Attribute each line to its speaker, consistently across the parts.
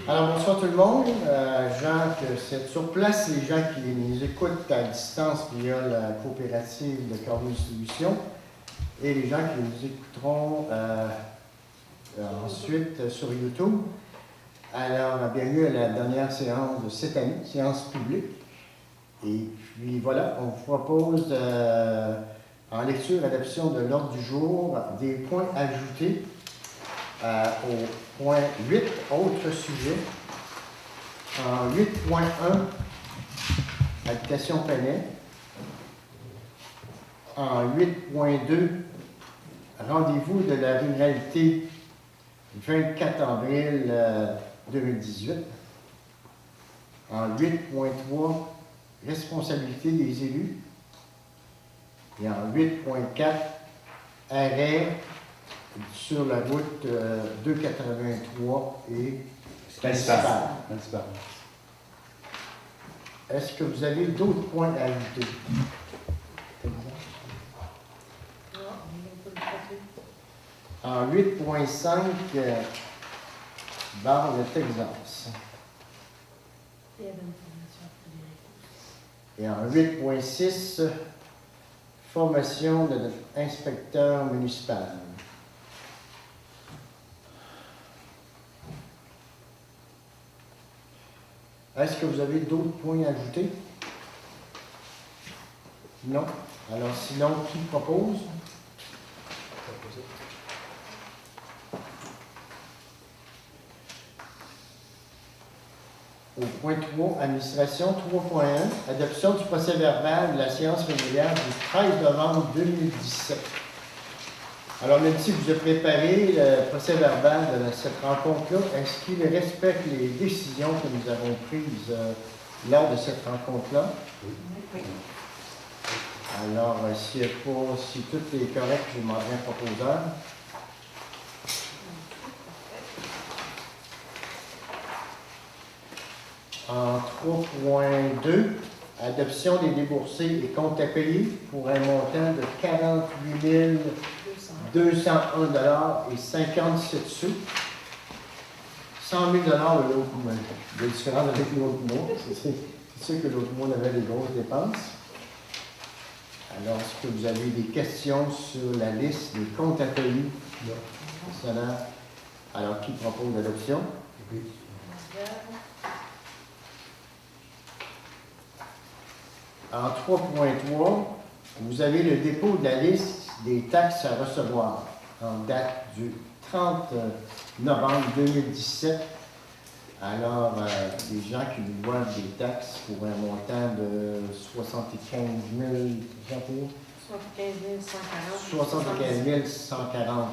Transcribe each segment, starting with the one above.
Speaker 1: Alors, bonsoir tout le monde. Jacques, c'est sur place les gens qui nous écoutent à distance via la coopérative de Corbeau Distribution et les gens qui nous écouteront ensuite sur YouTube. Alors, bienvenue à la dernière séance de cette année, séance publique. Et puis voilà, on vous propose en lecture adoption de l'ordre du jour des points ajoutés au point 8, autres sujets. En 8.1, habitation Panay. En 8.2, rendez-vous de la ruralité 24 avril 2018. En 8.3, responsabilité des élus. Et en 8.4, arrêt sur la route 283 et principale. Est-ce que vous avez d'autres points à ajouter? En 8.5, barre de Texas. Et en 8.6, formation de notre inspecteur municipal. Est-ce que vous avez d'autres points à ajouter? Non. Alors sinon, qui propose? Au point 3, administration 3.1, adoption du procès-verbal de la séance régulière du 13 novembre 2017. Alors, même si vous avez préparé le procès-verbal de cette rencontre-là, est-ce qu'il respecte les décisions que nous avons prises lors de cette rencontre-là? Oui. Alors, si tout est correct, je demanderai un proposeur. En 3.2, adoption des déboursés et comptes à payer pour un montant de 48 201 et 57 sous. 100 000 de l'autre mois. Il y a une différence avec l'autre mois. C'est sûr que l'autre mois, on avait des grosses dépenses. Alors, est-ce que vous avez des questions sur la liste des comptes à payer? Non. Alors, qui propose l'adoption? Oui. En 3.3, vous avez le dépôt de la liste des taxes à recevoir en date du 30 novembre 2017. Alors, les gens qui nous doivent des taxes pour un montant de 75 140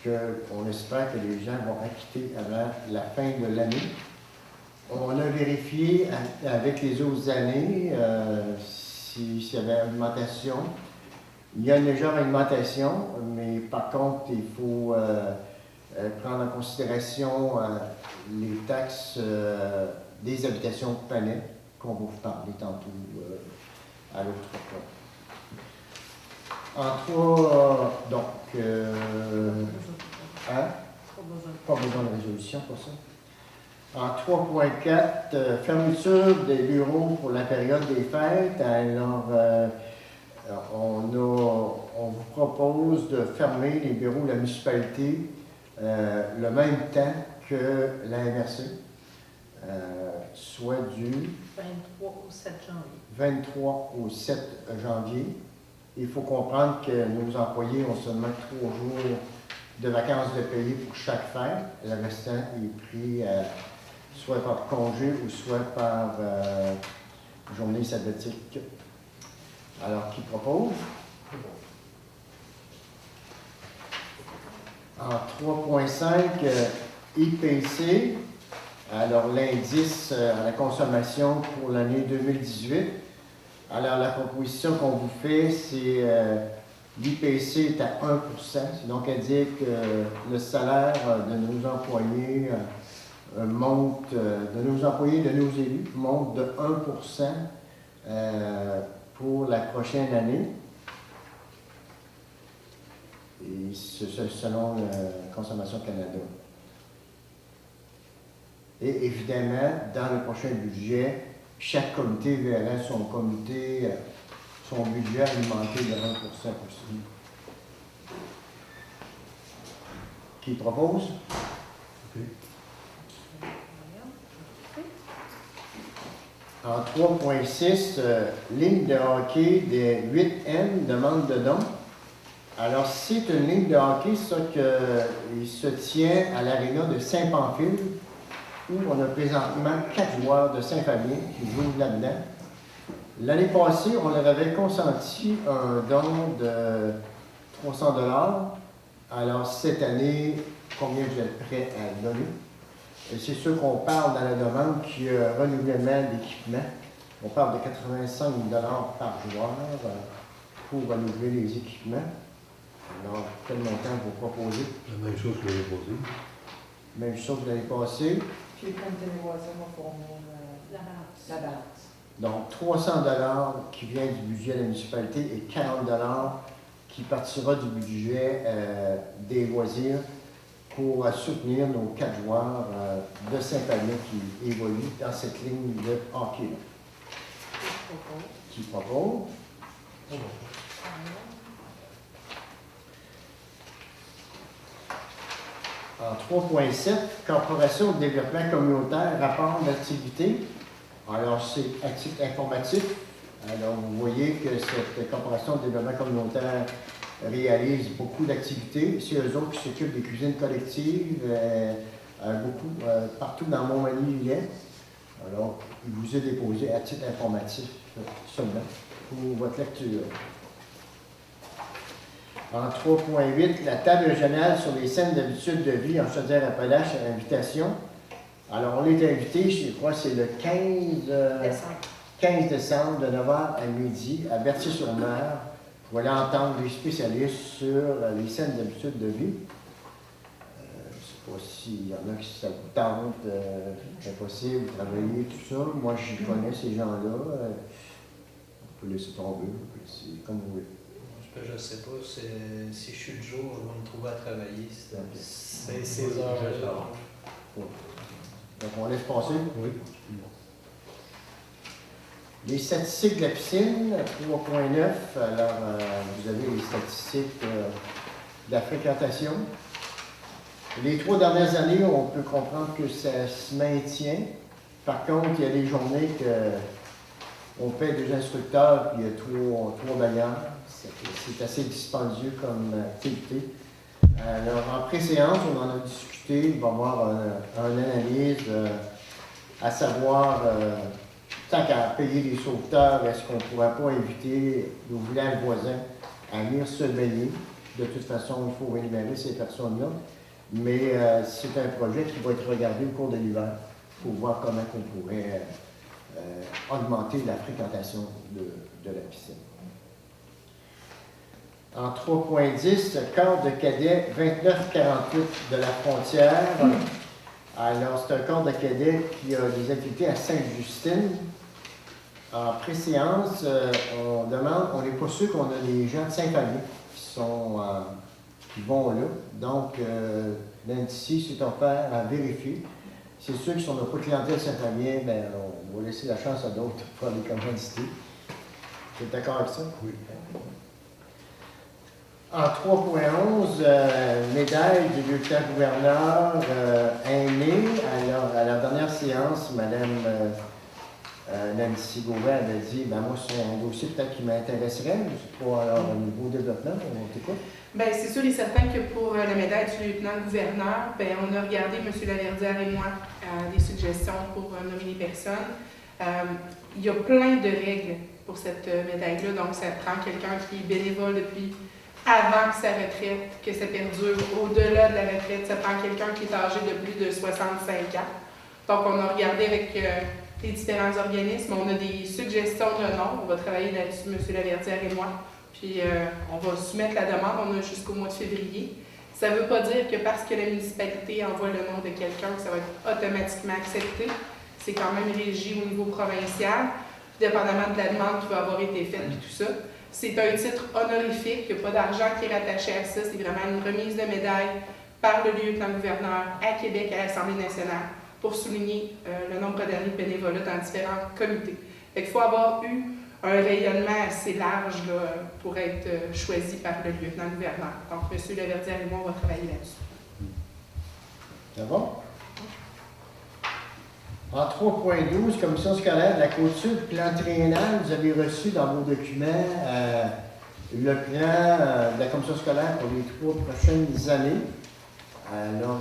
Speaker 1: qu'on espère que les gens vont acquitter avant la fin de l'année. On a vérifié avec les autres années s'il y avait une augmentation. Il y a une légère augmentation, mais par contre, il faut prendre en considération les taxes des habitations de Panay, qu'on va vous parler tantôt à l'autre point. En 3, donc, pas besoin de résolution pour ça. En 3.4, fermeture des bureaux pour la période des fêtes. Alors, on vous propose de fermer les bureaux de la municipalité le même temps que la MRC, soit du
Speaker 2: 23 au 7 janvier.
Speaker 1: 23 au 7 janvier. Il faut comprendre que nos employés ont seulement 3 jours de vacances de payer pour chaque fête. Le restant est pris soit par congé ou soit par journée sabbatique. Alors, qui propose? En 3.5, IPC, alors l'indice à la consommation pour l'année 2018. Alors, la proposition qu'on vous fait, c'est l'IPC est à 1%, c'est donc à dire que le salaire de nos employés monte, de nos employés, de nos élus, monte de 1% pour la prochaine année. Et c'est selon la Consommation Canada. Et évidemment, dans le prochain budget, chaque comité verra son budget augmenter de 1% aussi. Qui propose? En 3.6, ligne de hockey des 8N demande de dons. Alors, c'est une ligne de hockey, ça, il se tient à l'aréna de Saint-Pamphile, où on a présentement 4 joueurs de Saint-Fabien qui jouent là-dedans. L'année passée, on leur avait consenti un don de 300 $. Alors, cette année, combien vous êtes prêts à donner? Et c'est sûr qu'on parle dans la demande qui est renouvellement d'équipement. On parle de 85 $ par joueur pour renouveler les équipements. Alors, quel montant vous proposez?
Speaker 3: La même chose que l'année passée.
Speaker 1: Même chose que l'année passée.
Speaker 4: Puis le comité des voisins va fournir
Speaker 2: La balance.
Speaker 4: la balance.
Speaker 1: Donc, 300 $ qui vient du budget de la municipalité et 40 $ qui partira du budget des loisirs pour soutenir nos 4 joueurs de Saint-Palais qui évoluent dans cette ligne de hockey. Qui propose? En 3.7, Corporation de développement communautaire, rapport d'activité. Alors, c'est à titre informatif. Alors, vous voyez que cette Corporation de développement communautaire réalise beaucoup d'activités. C'est eux autres qui s'occupent des cuisines collectives, partout dans Montmagny-Lillet. Alors, il vous est déposé à titre informatif seulement pour votre lecture. En 3.8, la table régionale sur les scènes d'habitude de vie en Chaudière-Appalaches à l'invitation. Alors, on est invité, je crois, c'est le 15 décembre de 9h à midi à Berthier-sur-Mer. Vous allez entendre des spécialistes sur les scènes d'habitude de vie. Je ne sais pas s'il y en a qui ça vous tente, c'est possible, travailler, tout ça. Moi, je connais ces gens-là. On peut laisser tomber, c'est comme vous voulez.
Speaker 5: Je ne sais pas, si je suis le jour, je vais me trouver à travailler. C'est
Speaker 1: Okay.
Speaker 5: ces heures-là.
Speaker 1: Donc, on laisse passer.
Speaker 3: Oui.
Speaker 1: Les statistiques de la piscine, 3.9. Alors, vous avez les statistiques de la fréquentation. Les 3 dernières années, on peut comprendre que ça se maintient. Par contre, il y a des journées qu'on paie 2 instructeurs puis il y a 3 bagnards. C'est assez dispendieux comme activité. Alors, en pré-séance, on en a discuté. Il va y avoir une analyse à savoir, tant qu'à payer les sauveteurs, est-ce qu'on ne pourrait pas inviter nos villages voisins à venir se baigner? De toute façon, il faut rémunérer ces personnes-là. Mais c'est un projet qui va être regardé au cours de l'hiver pour voir comment on pourrait augmenter la fréquentation de la piscine. En 3.10, corps de cadet 2948 de la frontière. Alors, c'est un corps de cadet qui a des activités à Sainte-Justine. En pré-séance, on n'est pas sûr qu'on a des gens de Saint-Fabien qui vont là. Donc, Nancy s'est offert à vérifier. C'est sûr que si on n'a pas de clientèle Saint-Fabien, ben, on va laisser la chance à d'autres pour les commodités. Vous êtes d'accord avec ça?
Speaker 3: Oui.
Speaker 1: En 3.11, médaille du lieutenant-gouverneur aîné. Alors, à la dernière séance, Mme Nancy Gauvin avait dit, moi, c'est un dossier peut-être qui m'intéresserait, mais c'est pas alors, au niveau développement, on t'écoute.
Speaker 6: Bien, c'est sûr et certain que pour la médaille du lieutenant-gouverneur, on a regardé, M. Laverdière et moi, des suggestions pour nommer les personnes. Il y a plein de règles pour cette médaille-là, donc ça prend quelqu'un qui est bénévole depuis avant sa retraite, que ça perdure au-delà de la retraite. Ça prend quelqu'un qui est âgé de plus de 65 ans. Donc, on a regardé avec les différents organismes. On a des suggestions de noms. On va travailler là-dessus, M. Laverdière et moi. Puis, on va soumettre la demande. On a jusqu'au mois de février. Ça ne veut pas dire que parce que la municipalité envoie le nom de quelqu'un, que ça va être automatiquement accepté. C'est quand même régi au niveau provincial, dépendamment de la demande qui va avoir été faite et tout ça. C'est un titre honorifique, il n'y a pas d'argent qui est rattaché à ça, c'est vraiment une remise de médaille par le lieutenant-gouverneur à Québec à l'Assemblée nationale pour souligner le nombre d'années de bénévolat dans différents comités. Fait qu'il faut avoir eu un rayonnement assez large là, pour être choisi par le lieutenant-gouverneur. Donc, M. Laverdière et moi, on va travailler là-dessus.
Speaker 1: C'est bon? En 3.12, commission scolaire de la Côte-Sud, plan triennal, vous avez reçu dans vos documents le plan de la commission scolaire pour les 3 prochaines années. Alors,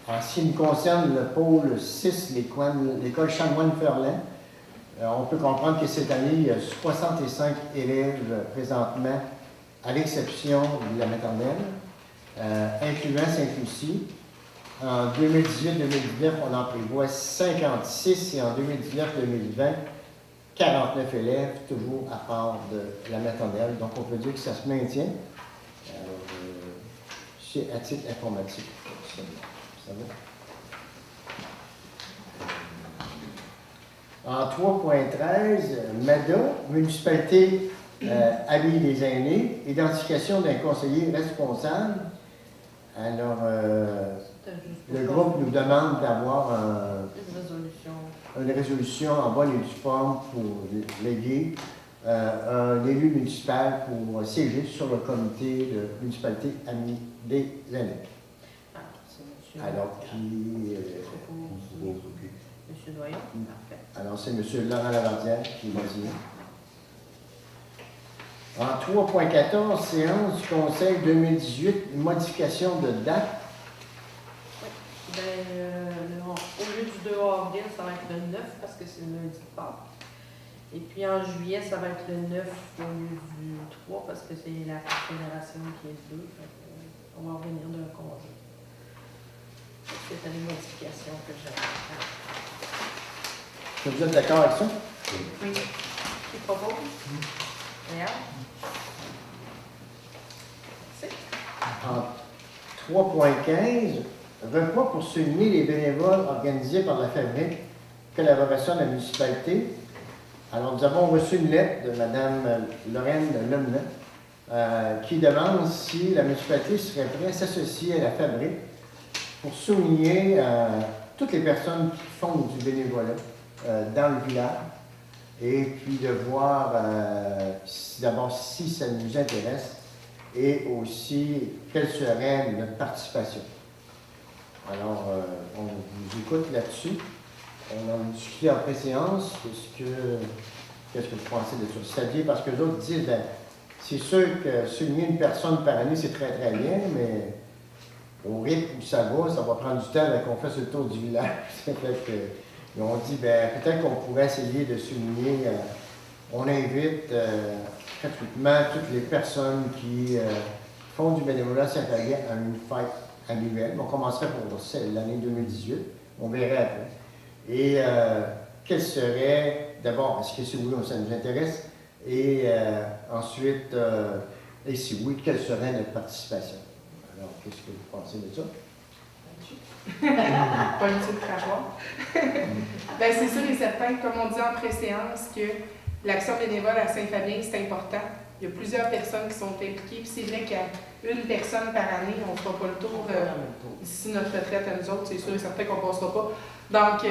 Speaker 1: en ce qui me concerne, le pôle 6, l'école Chanoine-Ferland, on peut comprendre que cette année, il y a 65 élèves présentement, à l'exception de la maternelle, incluant Sainte-Lucie. En 2018-2019, on en prévoit 56 et en 2019-2020, 49 élèves, toujours à part de la maternelle. Donc, on peut dire que ça se maintient. C'est à titre informatif. Ça va? En 3.13, MADA, municipalité Amis des aînés, identification d'un conseiller responsable. Alors, le groupe nous demande d'avoir une résolution en bonne et due forme pour léguer un élu municipal pour siéger sur le comité de municipalité Amis des aînés. Alors, qui...
Speaker 2: Monsieur Doyon, parfait.
Speaker 1: Alors, c'est M. Laurent Lavardière qui va dire. En 3.14, séance du Conseil 2018, modification de date.
Speaker 2: Oui. Au lieu du 2 avril, ça va être le 9 parce que c'est le lundi de Pâques. Et puis en juillet, ça va être le 9 au lieu du 3 parce que c'est la fédération qui est le 2. On va revenir d'un congé. C'était les modifications que j'avais à faire.
Speaker 1: Vous êtes d'accord avec ça?
Speaker 6: Oui.
Speaker 2: Qui propose? Regarde. Merci.
Speaker 1: En 3.15, repas pour souligner les bénévoles organisés par la Fabrique, collaboration de la municipalité. Alors, nous avons reçu une lettre de Mme Lorraine Lemelin qui demande si la municipalité serait prête à s'associer à la Fabrique pour souligner toutes les personnes qui font du bénévolat dans le village et puis de voir d'abord si ça nous intéresse et aussi quelle serait notre participation. Alors, on vous écoute là-dessus. On a discuté en préséance. Qu'est-ce que vous pensez de ça? C'est-à-dire parce que les autres disent, ben, c'est sûr que souligner une personne par année, c'est très très bien, mais au rythme où ça va prendre du temps qu'on fasse le tour du village. Fait que, ils ont dit, ben, peut-être qu'on pourrait essayer de souligner, on invite gratuitement toutes les personnes qui font du bénévolat Saint-Fabien à une fête annuelle. On commencerait pour l'année 2018, on verrait après. Et quel serait, d'abord, est-ce que si oui, ça nous intéresse? Et ensuite, et si oui, quelle serait notre participation? Alors, qu'est-ce que vous pensez de ça?
Speaker 6: Pas utile de crachoir. Ben, c'est sûr et certain, comme on dit en préséance, que l'action bénévole à Saint-Fabien, c'est important. Il y a plusieurs personnes qui sont impliquées, puis c'est vrai qu'à une personne par année, on ne fera pas le tour d'ici notre retraite à nous autres, c'est sûr et certain qu'on ne passera pas. Donc,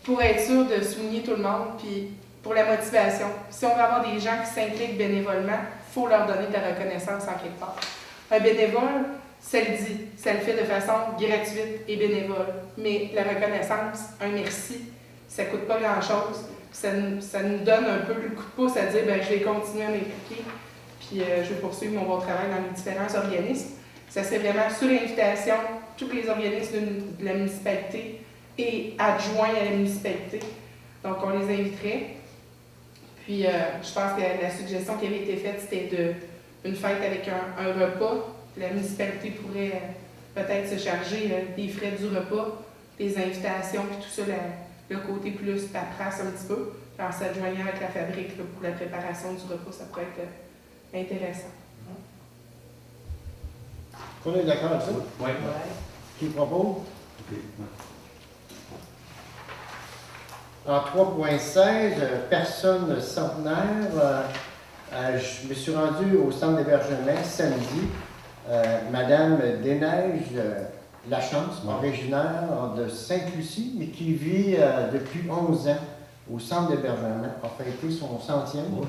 Speaker 6: pour être sûr de souligner tout le monde, puis pour la motivation, si on veut avoir des gens qui s'impliquent bénévolement, il faut leur donner de la reconnaissance en quelque part. Un bénévole, ça le dit, ça le fait de façon gratuite et bénévole. Mais la reconnaissance, un merci, ça ne coûte pas grand-chose. Ça nous donne un peu le coup de pouce à dire, ben, je vais continuer à m'impliquer, puis je vais poursuivre mon bon travail dans les différents organismes. Ça serait vraiment sous l'invitation, tous les organismes de la municipalité et adjoints à la municipalité. Donc, on les inviterait. Puis, je pense que la suggestion qui avait été faite, c'était une fête avec un repas. La municipalité pourrait peut-être se charger des frais du repas, des invitations, puis tout ça, le côté plus paperasse un petit peu, en s'adjoignant avec la fabrique là, pour la préparation du repas, ça pourrait être intéressant.
Speaker 1: On est d'accord avec ça?
Speaker 3: Oui.
Speaker 1: Qui propose?
Speaker 3: Okay.
Speaker 1: En 3.16, personne centenaire, je me suis rendu au centre d'hébergement samedi. Madame Desneiges, Lachance, originaire de Sainte-Lucie, mais qui vit depuis 11 ans au centre d'hébergement, a fêté son 100e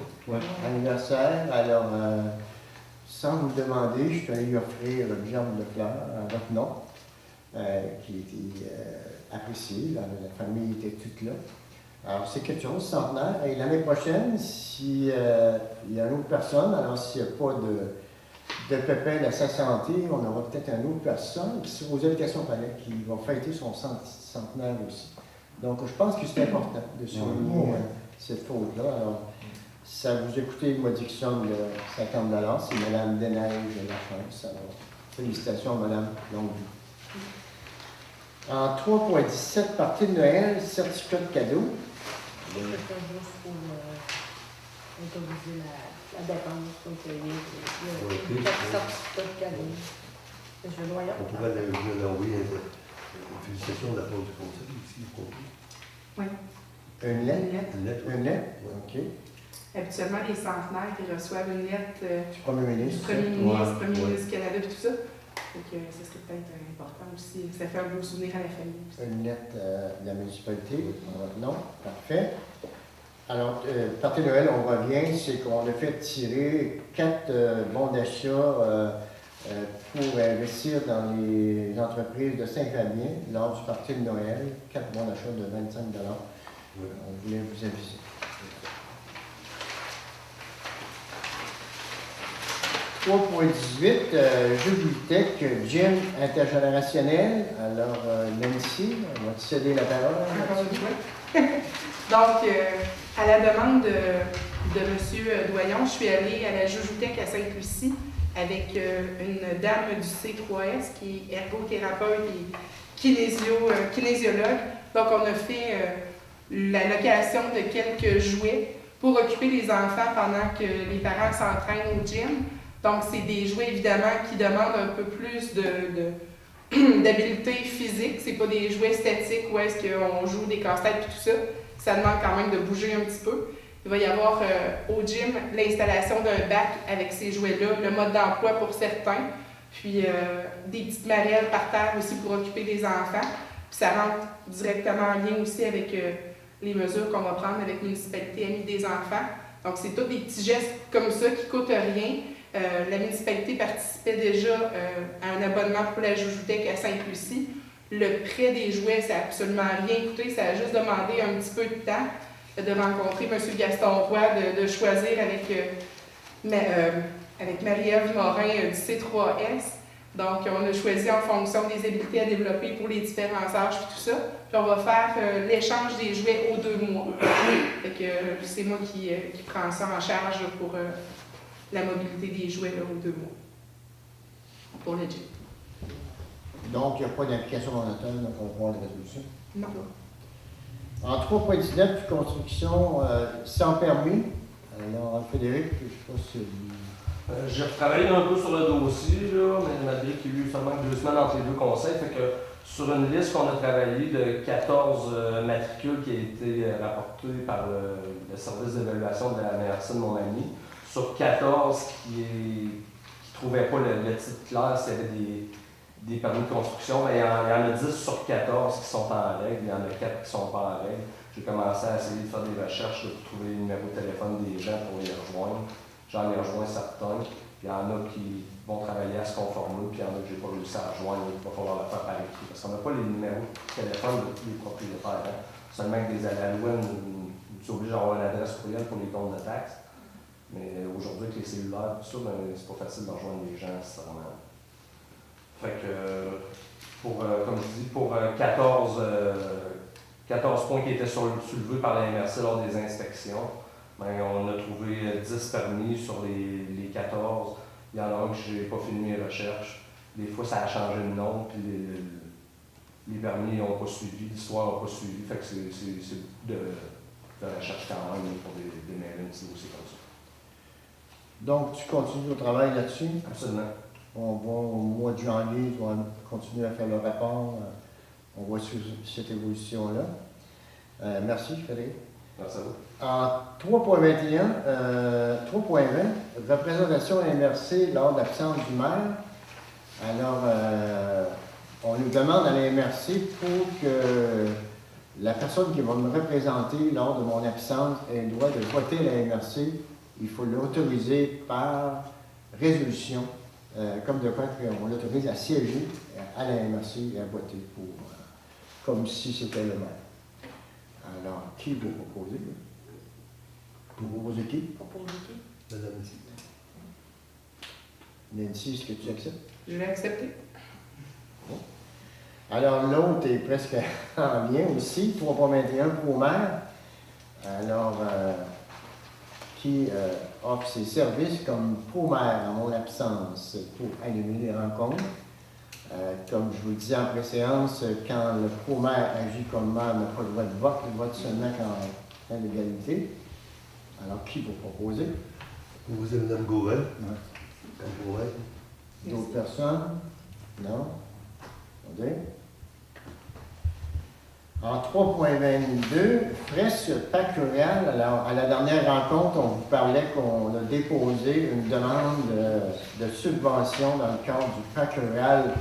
Speaker 1: anniversaire. Alors, sans vous le demander, je suis allé lui offrir une gerbe de fleurs à votre nom, qui était appréciée. La famille était toute là. Alors, c'est quelque chose, centenaire. Et l'année prochaine, s'il y a une autre personne, alors s'il n'y a pas de pépin à sa santé, on aura peut-être une autre personne qui se posait la question qui va fêter son centenaire aussi. Donc, je pense que c'est important de souligner cette faute-là. Alors, ça vous a coûté une modification de 50 $. C'est Mme Desneiges de Lachance. Alors, félicitations à Mme Longueville. En 3.17, partie de Noël, certificat de cadeau.
Speaker 2: C'est juste pour autoriser la dépense pour payer le certificat de cadeau. Je dois y
Speaker 3: On pourrait lui envoyer une félicitation de la part du conseil aussi, vous comprenez?
Speaker 6: Oui.
Speaker 1: Une lettre?
Speaker 3: Une lettre.
Speaker 1: Une lettre? OK.
Speaker 6: Habituellement, les centenaires, ils reçoivent une lettre
Speaker 1: Du Premier
Speaker 6: du
Speaker 1: ministre.
Speaker 6: Premier ministre,
Speaker 3: Ouais,
Speaker 6: Premier
Speaker 3: ouais.
Speaker 6: ministre du Canada et tout ça. Donc, ça serait peut-être important aussi. Ça fait un beau souvenir à la famille aussi.
Speaker 1: Une lettre de la municipalité. Non, parfait. Alors, partie de Noël, on revient, c'est qu'on a fait tirer 4 bons d'achat pour investir dans les entreprises de Saint-Fabien lors du parti de Noël. 4 bons d'achat de 25 $. On voulait vous aviser. « 3.18, jeu bibliothèque, gym intergénérationnel. » Alors, Nancy, on va te céder la parole.
Speaker 6: Encore une fois. Donc, à la demande de M. Doyon, je suis allée à la Joujouthèque à Sainte-Lucie avec une dame du C3S qui est ergothérapeute et kinésiologue. Donc, on a fait la location de quelques jouets pour occuper les enfants pendant que les parents s'entraînent au gym. Donc, c'est des jouets, évidemment, qui demandent un peu plus d'habileté physique. C'est pas des jouets statiques où est-ce qu'on joue des casse-têtes et tout ça. Ça demande quand même de bouger un petit peu. Il va y avoir au gym l'installation d'un bac avec ces jouets-là, le mode d'emploi pour certains, puis des petites marelles par terre aussi pour occuper les enfants. Puis ça rentre directement en lien aussi avec les mesures qu'on va prendre avec la municipalité Amis des enfants. Donc, c'est tous des petits gestes comme ça qui ne coûtent rien. La municipalité participait déjà à un abonnement pour la Joujouthèque à Sainte-Lucie. Le prêt des jouets, ça n'a absolument rien coûté, ça a juste demandé un petit peu de temps de rencontrer M. Gaston Roy, de choisir avec Marie-Ève Morin du C3S. Donc, on a choisi en fonction des habiletés à développer pour les différents âges et tout ça. Puis on va faire l'échange des jouets aux 2 mois. Fait que c'est moi qui prends ça en charge pour la mobilité des jouets là, aux 2 mois. Pour le gym.
Speaker 1: Donc, il n'y a pas d'implication volontaire, donc on va voir la résolution.
Speaker 6: Non.
Speaker 1: En 3.19, construction sans permis. Alors, Frédéric, je ne sais pas si...
Speaker 7: J'ai retravaillé un peu sur le dossier, là, mais malgré qu'il y a eu seulement 2 semaines entre les 2 conseils, fait que sur une liste qu'on a travaillé de 14 matricules qui a été rapportée par le service d'évaluation de la MRC de Montmagny, sur 14 qui ne trouvaient pas le titre clair, c'était des permis de construction, mais il y en a 10 sur 14 qui sont en règle, il y en a 4 qui ne sont pas en règle. J'ai commencé à essayer de faire des recherches pour trouver le numéro de téléphone des gens pour les rejoindre. J'en ai rejoint certains. Il y en a qui vont travailler à se conformer, puis il y en a que je n'ai pas réussi à rejoindre. Il va falloir le faire par écrit. Parce qu'on n'a pas les numéros de téléphone de tous les propriétaires. Hein. Seulement que des alouettes, tu es obligé d'avoir une adresse courriel pour les comptes de taxes. Mais aujourd'hui, avec les cellulaires, tout ça, ben, c'est pas facile de rejoindre les gens, nécessairement. Fait que, comme je dis, pour 14 points qui étaient soulevés par la MRC lors des inspections, ben, on a trouvé 10 permis sur les 14. Il y en a un que je n'ai pas fini mes recherches. Des fois, ça a changé de nom, puis les permis n'ont pas suivi, l'histoire n'a pas suivi. Fait que c'est de recherche quand même pour démêler un petit dossier comme ça.
Speaker 1: Donc, tu continues au travail là-dessus?
Speaker 7: Absolument.
Speaker 1: On va au mois de janvier, on va continuer à faire le rapport. On va suivre cette évolution-là. Merci, Frédéric.
Speaker 7: Merci à vous.
Speaker 1: En 3.21, 3.20, représentation MRC lors de l'absence du maire. Alors, on nous demande à la MRC pour que la personne qui va me représenter lors de mon absence ait le droit de voter à la MRC. Il faut l'autoriser par résolution, comme de quoi on l'autorise à siéger à la MRC et à voter pour, comme si c'était le maire. Alors, qui vous proposez? Vous proposez qui?
Speaker 2: Propose qui?
Speaker 3: Madame ici.
Speaker 1: Nancy, est-ce que tu acceptes?
Speaker 6: Je vais accepter.
Speaker 1: Alors, l'autre est presque en lien aussi, 3.21 pour maire. Alors, qui offre ses services comme pro-maire en mon absence pour animer les rencontres. Comme je vous le disais en préséance, quand le pro-maire agit comme maire, n'a pas le droit de vote, il vote seulement quand il y a l'égalité. Alors, qui vous proposez?
Speaker 3: Vous êtes Mme Gauvin,
Speaker 1: Ouais.
Speaker 3: comme pro-maire.
Speaker 1: D'autres personnes? Non? Attendez. En 3.22, frais sur PAC rural. Alors, à la dernière rencontre, on vous parlait qu'on a déposé une demande de subvention dans le cadre du PAC rural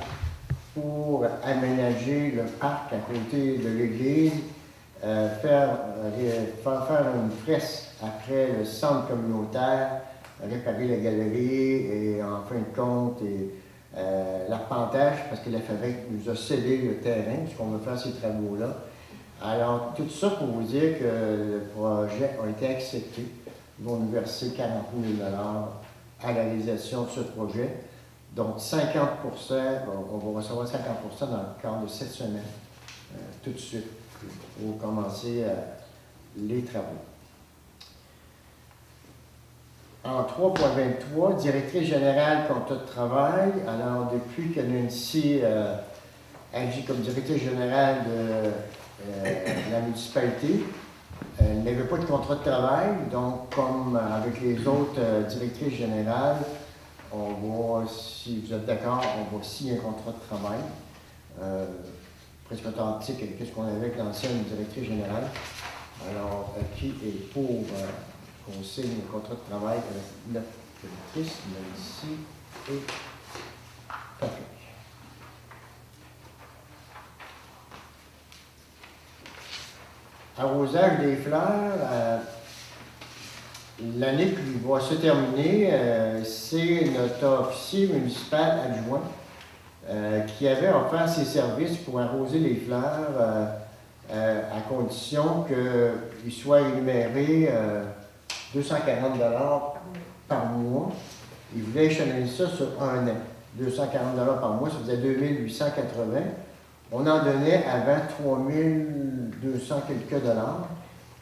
Speaker 1: pour aménager le parc à côté de l'église, faire une fresque après le centre communautaire, réparer la galerie et en fin de compte, l'arpentage, parce que la fabrique nous a cédé le terrain, puisqu'on veut faire ces travaux-là. Alors, tout ça pour vous dire que le projet a été accepté. Ils vont nous verser 40 000 à la réalisation de ce projet. Donc, 50 on va recevoir 50 dans le cadre de cette semaine, tout de suite, pour commencer les travaux. En 3.23, directrice générale contrat de travail. Alors, depuis que Nancy agit comme directrice générale de la municipalité, elle n'avait pas de contrat de travail. Donc, comme avec les autres directrices générales, on va, si vous êtes d'accord, on va signer un contrat de travail. Presque authentique avec ce qu'on avait avec l'ancienne directrice générale. Alors, qui est pour qu'on signe un contrat de travail avec notre directrice, Nancy et Patrick? Arrosage des fleurs, l'année qui va se terminer, c'est notre officier municipal adjoint qui avait offert ses services pour arroser les fleurs à condition qu'il soit énuméré 240 par mois. Il voulait échelonner ça sur un an. 240 par mois, ça faisait 2880. On en donnait avant 3200 quelques dollars.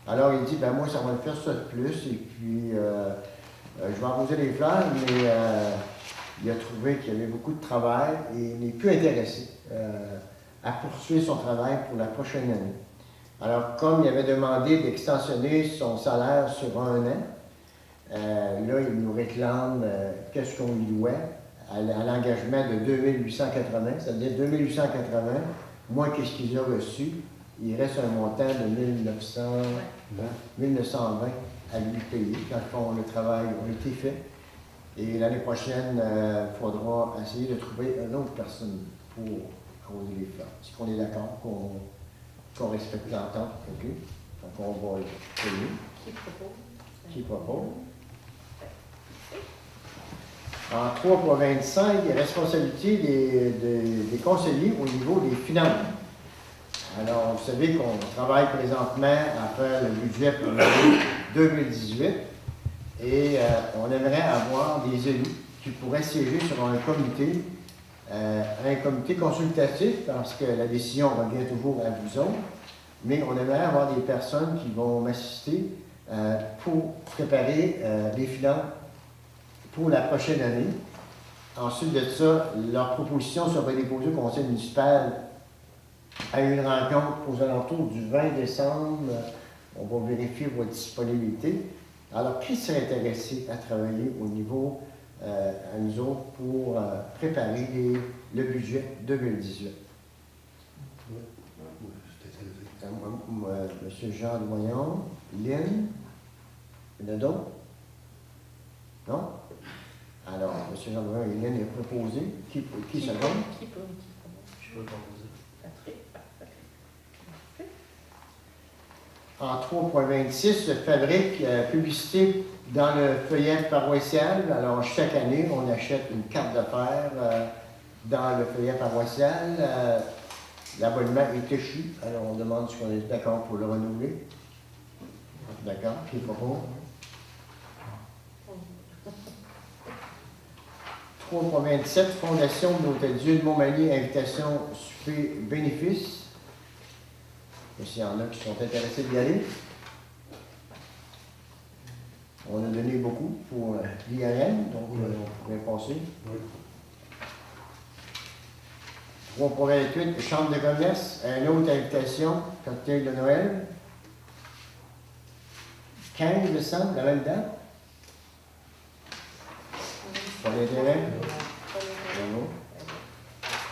Speaker 1: Alors il dit, ben moi ça va me faire ça de plus, et puis je vais arroser les fleurs, mais il a trouvé qu'il y avait beaucoup de travail et il n'est plus intéressé à poursuivre son travail pour la prochaine année. Alors comme il avait demandé d'extensionner son salaire sur un an, là il nous réclame qu'est-ce qu'on lui doit à l'engagement de 2880, c'est-à-dire 2880, moins qu'est-ce qu'il a reçu. Il reste un montant de 1920 à lui payer quand le travail a été fait. Et l'année prochaine, il faudra essayer de trouver une autre personne pour arroser les fleurs. Est-ce qu'on est d'accord qu'on respecte l'entente? OK. Donc on va le payer.
Speaker 2: Qui propose?
Speaker 1: Qui propose? En 3.25, responsabilité des conseillers au niveau des finances. Alors, vous savez qu'on travaille présentement à faire le budget pour l'année 2018 et on aimerait avoir des élus qui pourraient siéger sur un comité consultatif parce que la décision revient toujours à vous autres, mais on aimerait avoir des personnes qui vont m'assister pour préparer les finances pour la prochaine année. Ensuite de ça, leur proposition sera déposée au conseil municipal à une rencontre aux alentours du 20 décembre. On va vérifier votre disponibilité. Alors, qui serait intéressé à travailler au niveau à nous autres pour préparer le budget 2018? Monsieur Jean Doyon, Lynn, il y en a d'autres? Non? Alors, M. Jean-Laurent Hélène est proposé. Qui se donne?
Speaker 2: Qui peut?
Speaker 3: peux composer.
Speaker 2: Patrick,
Speaker 1: En
Speaker 2: parfait.
Speaker 1: 3.26, fabrique publicité dans le feuillet paroissial. Alors, chaque année, on achète une carte d'affaires dans le feuillet paroissial. L'abonnement est échu. Alors, on demande si on est d'accord pour le renouveler. D'accord, qui est propos? 3.27, Fondation de l'Hôtel-Dieu de Montmagny, invitation souper bénéfice. S'il y en a qui sont intéressés d'y aller. On a donné beaucoup pour l'IRM, donc on pourrait passer.
Speaker 3: Oui.
Speaker 1: 3.28, Chambre de commerce, une autre invitation, cocktail de Noël. 15 décembre, la même date. Pas d'intérêt?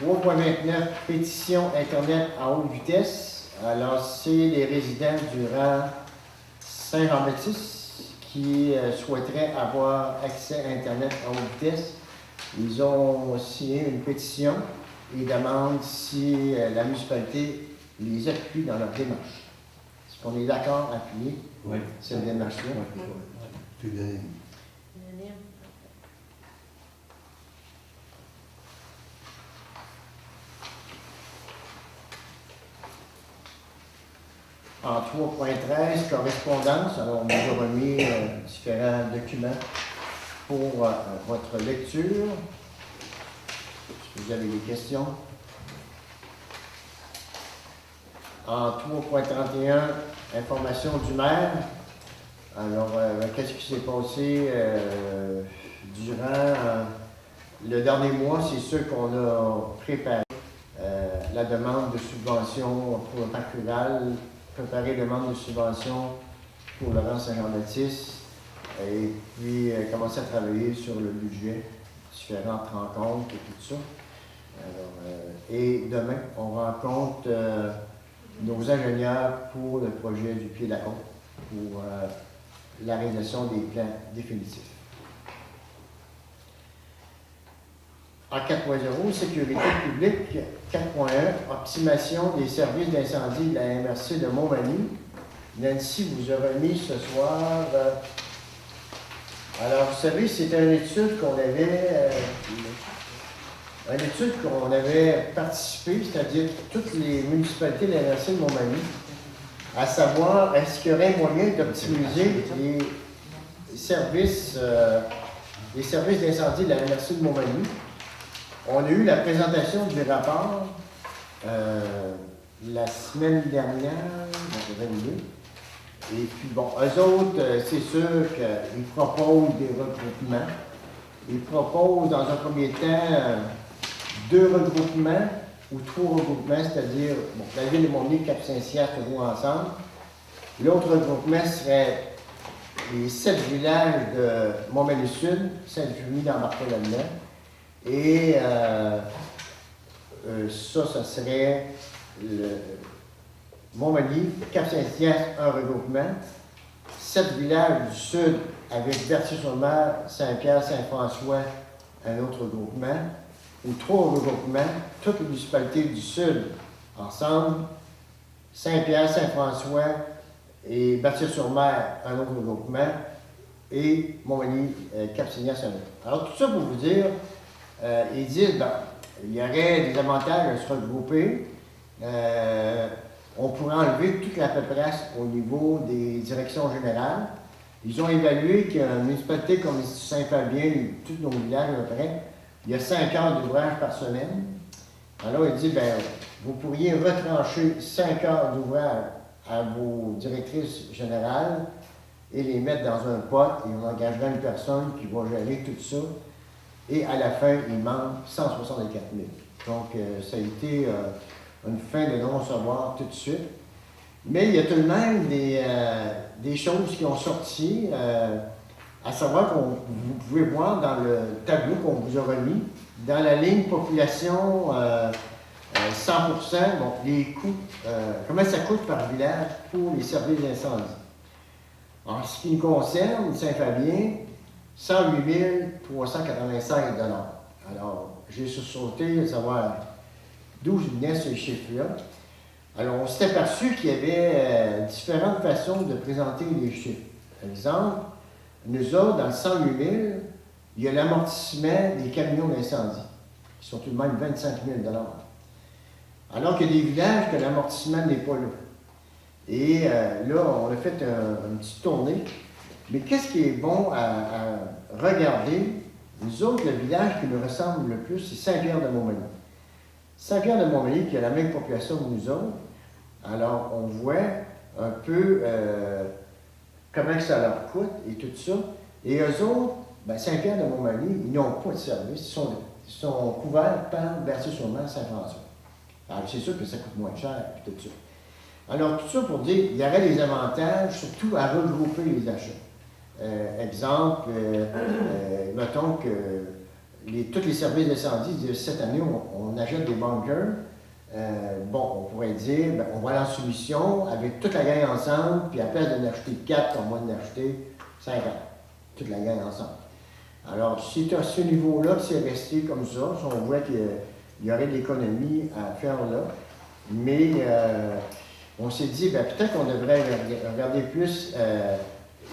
Speaker 1: Bravo. 3.29, pétition Internet à haute vitesse. Alors, c'est les résidents du rang Saint-Jean-Baptiste qui souhaiteraient avoir accès à Internet à haute vitesse. Ils ont signé une pétition et demandent si la municipalité les appuie dans leur démarche. Est-ce qu'on est d'accord à appuyer
Speaker 3: Oui.
Speaker 1: cette démarche-là?
Speaker 3: Oui. C'est bien aimé.
Speaker 2: Unanime.
Speaker 1: En 3.13, correspondance. Alors, on vous a remis différents documents pour votre lecture. Est-ce que vous avez des questions? En 3.31, information du maire. Alors, qu'est-ce qui s'est passé durant le dernier mois? C'est sûr qu'on a préparé la demande de subvention pour le parc rural, préparé la demande de subvention pour le rang Saint-Jean-Baptiste et puis commencer à travailler sur le budget, différentes rencontres et tout ça. Alors, et demain, on rencontre nos ingénieurs pour le projet du Pied de la Côte, pour la réalisation des plans définitifs. En 4.0, sécurité publique. 4.1, optimisation des services d'incendie de la MRC de Montmagny. Nancy vous a remis ce soir. Alors, vous savez, c'était une étude qu'on avait participé, c'est-à-dire toutes les municipalités de la MRC de Montmagny, à savoir, est-ce qu'il y aurait moyen d'optimiser les services d'incendie de la MRC de Montmagny. On a eu la présentation du rapport la semaine dernière, dans le 22. Et puis, bon, eux autres, c'est sûr qu'ils proposent des regroupements. Ils proposent, dans un premier temps, 2 regroupements ou 3 regroupements, c'est-à-dire, bon, la ville de Montmagny, Cap-Saint-Cyr, toujours ensemble. L'autre regroupement serait les 7 villages de Montmagny-Sud, Sainte-Julie d'embarquer là-dedans. Et ça serait le Montmagny, Cap-Saint-Cyr, un regroupement. 7 villages du sud avec Berthier-sur-Mer, Saint-Pierre, Saint-François, un autre regroupement. Ou 3 regroupements, toutes les municipalités du sud ensemble, Saint-Pierre, Saint-François et Berthier-sur-Mer, un autre regroupement. Et Montmagny, Cap-Saint-Cyr, c'est un autre. Alors tout ça pour vous dire, ils disent, ben, il y aurait des avantages à se regrouper. On pourrait enlever toute la paperasse au niveau des directions générales. Ils ont évalué qu'une municipalité comme Saint-Fabien, tous nos villages à peu près, il y a 5 heures d'ouvrage par semaine. Alors, il dit, ben, vous pourriez retrancher 5 heures d'ouvrage à vos directrices générales et les mettre dans un pot et on engagera une personne qui va gérer tout ça. Et à la fin, il manque 164 000. Donc, ça a été une fin de non-recevoir tout de suite. Mais il y a tout de même des choses qui ont sorti, à savoir que vous pouvez voir dans le tableau qu'on vous a remis, dans la ligne population 100%, bon, les coûts, comment ça coûte par village pour les services d'incendie. En ce qui nous concerne, Saint-Fabien, 108 385 $. Alors, j'ai sauté à savoir d'où venaient ces chiffres-là. Alors, on s'est aperçu qu'il y avait différentes façons de présenter les chiffres. Par exemple, nous autres, dans le 108 000, il y a l'amortissement des camions d'incendie, qui sont tout de même 25 000 $. Alors qu'il y a des villages que l'amortissement n'est pas là. Et là, on a fait une petite tournée. Mais qu'est-ce qui est bon à regarder? Nous autres, le village qui nous ressemble le plus, c'est Saint-Pierre-de-Montmagny. Saint-Pierre-de-Montmagny, qui a la même population que nous autres, alors on voit un peu comment ça leur coûte et tout ça. Et eux autres, ben Saint-Pierre-de-Montmagny, ils n'ont pas de service, ils sont couverts par Berthier-sur-Mer, Saint-François. Alors c'est sûr que ça coûte moins cher et tout ça. Alors tout ça pour dire, il y aurait des avantages, surtout à regrouper les achats. Exemple, mettons que tous les services d'incendie disent cette année, on achète des bunkers. On pourrait dire, ben, on va aller en soumission avec toute la gang ensemble, puis à place d'en acheter 4, on va en acheter 50. Toute la gang ensemble. Alors, si à ce niveau-là, c'est resté comme ça, on voit qu'il y aurait de l'économie à faire là. Mais on s'est dit, ben, peut-être qu'on devrait regarder plus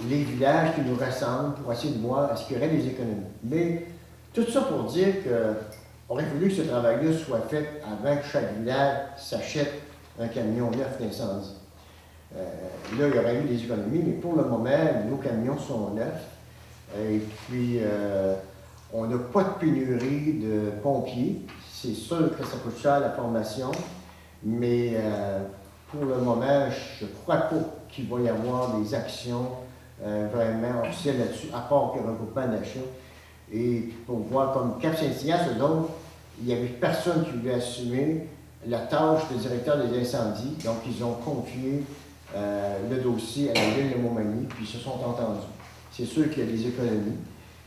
Speaker 1: les villages qui nous ressemblent pour essayer de voir est-ce qu'il y aurait des économies. Mais tout ça pour dire qu'il aurait voulu que ce travail-là soit fait avant que chaque village s'achète un camion neuf d'incendie. Là, il y aurait eu des économies, mais pour le moment, nos camions sont neufs. Et puis, on n'a pas de pénurie de pompiers. C'est sûr que ça coûte cher la formation, mais pour le moment, je ne crois pas qu'il va y avoir des actions vraiment officielles là-dessus, à part que le regroupement d'achat. Et pour voir comme Cap-Saint-Ignace, eux autres, il n'y avait personne qui voulait assumer la tâche de directeur des incendies. Donc, ils ont confié le dossier à la ville de Montmagny, puis ils se sont entendus. C'est sûr qu'il y a des économies,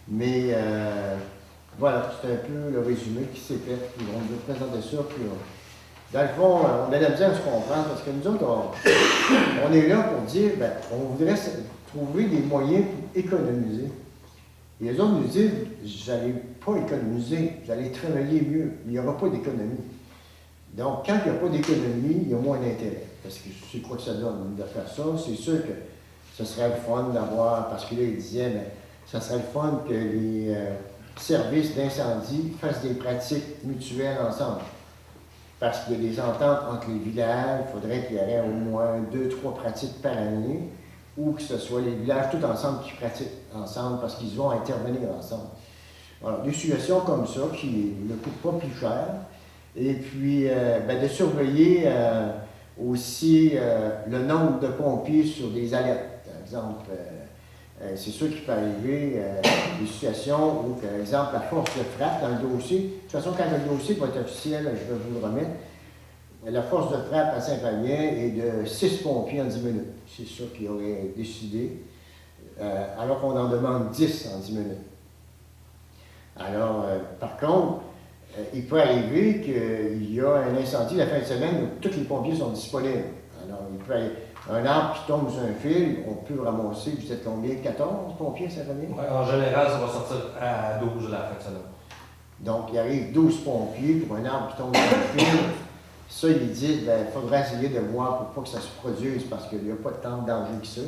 Speaker 1: mais voilà, c'est un peu le résumé qui s'est fait. Puis on vous présenter ça, puis dans le fond, on a la misère à se comprendre, parce que nous autres, on est là pour dire, ben, on voudrait trouver des moyens pour économiser. Et les autres nous disent, vous n'allez pas économiser, vous allez travailler mieux, mais il n'y aura pas d'économie. Donc, quand il n'y a pas d'économie, il y a moins d'intérêt. Parce que c'est quoi que ça donne de faire ça? C'est sûr que ce serait le fun d'avoir, parce que là, il disait, bien, ça serait le fun que les services d'incendie fassent des pratiques mutuelles ensemble. Parce qu'il y a des ententes entre les villages, il faudrait qu'il y ait au moins 2-3 pratiques par année, ou que ce soit les villages tout ensemble qui pratiquent ensemble parce qu'ils vont intervenir ensemble. Voilà, des situations comme ça qui ne coûtent pas plus cher. Et puis, de surveiller aussi le nombre de pompiers sur des alertes. Par exemple, c'est sûr qu'il peut arriver des situations où, par exemple, la force de frappe dans le dossier, de toute façon, quand le dossier va être officiel, je vais vous le remettre, la force de frappe à Saint-Fabien est de 6 pompiers en 10 minutes. C'est ça qu'ils auraient décidé, alors qu'on en demande 10 en 10 minutes. Alors, par contre, il peut arriver qu'il y a un incendie la fin de semaine où tous les pompiers sont disponibles. Alors, il peut y avoir un arbre qui tombe sur un fil, on peut ramasser, vous êtes combien? 14 pompiers, ça va bien?
Speaker 7: Ouais, en général, ça va sortir à 12 la fin de semaine.
Speaker 1: Donc, il arrive 12 pompiers pour un arbre qui tombe sur un fil. Ça, ils disent, il faudrait essayer de voir pour pas que ça se produise parce qu'il n'y a pas tant de danger que ça.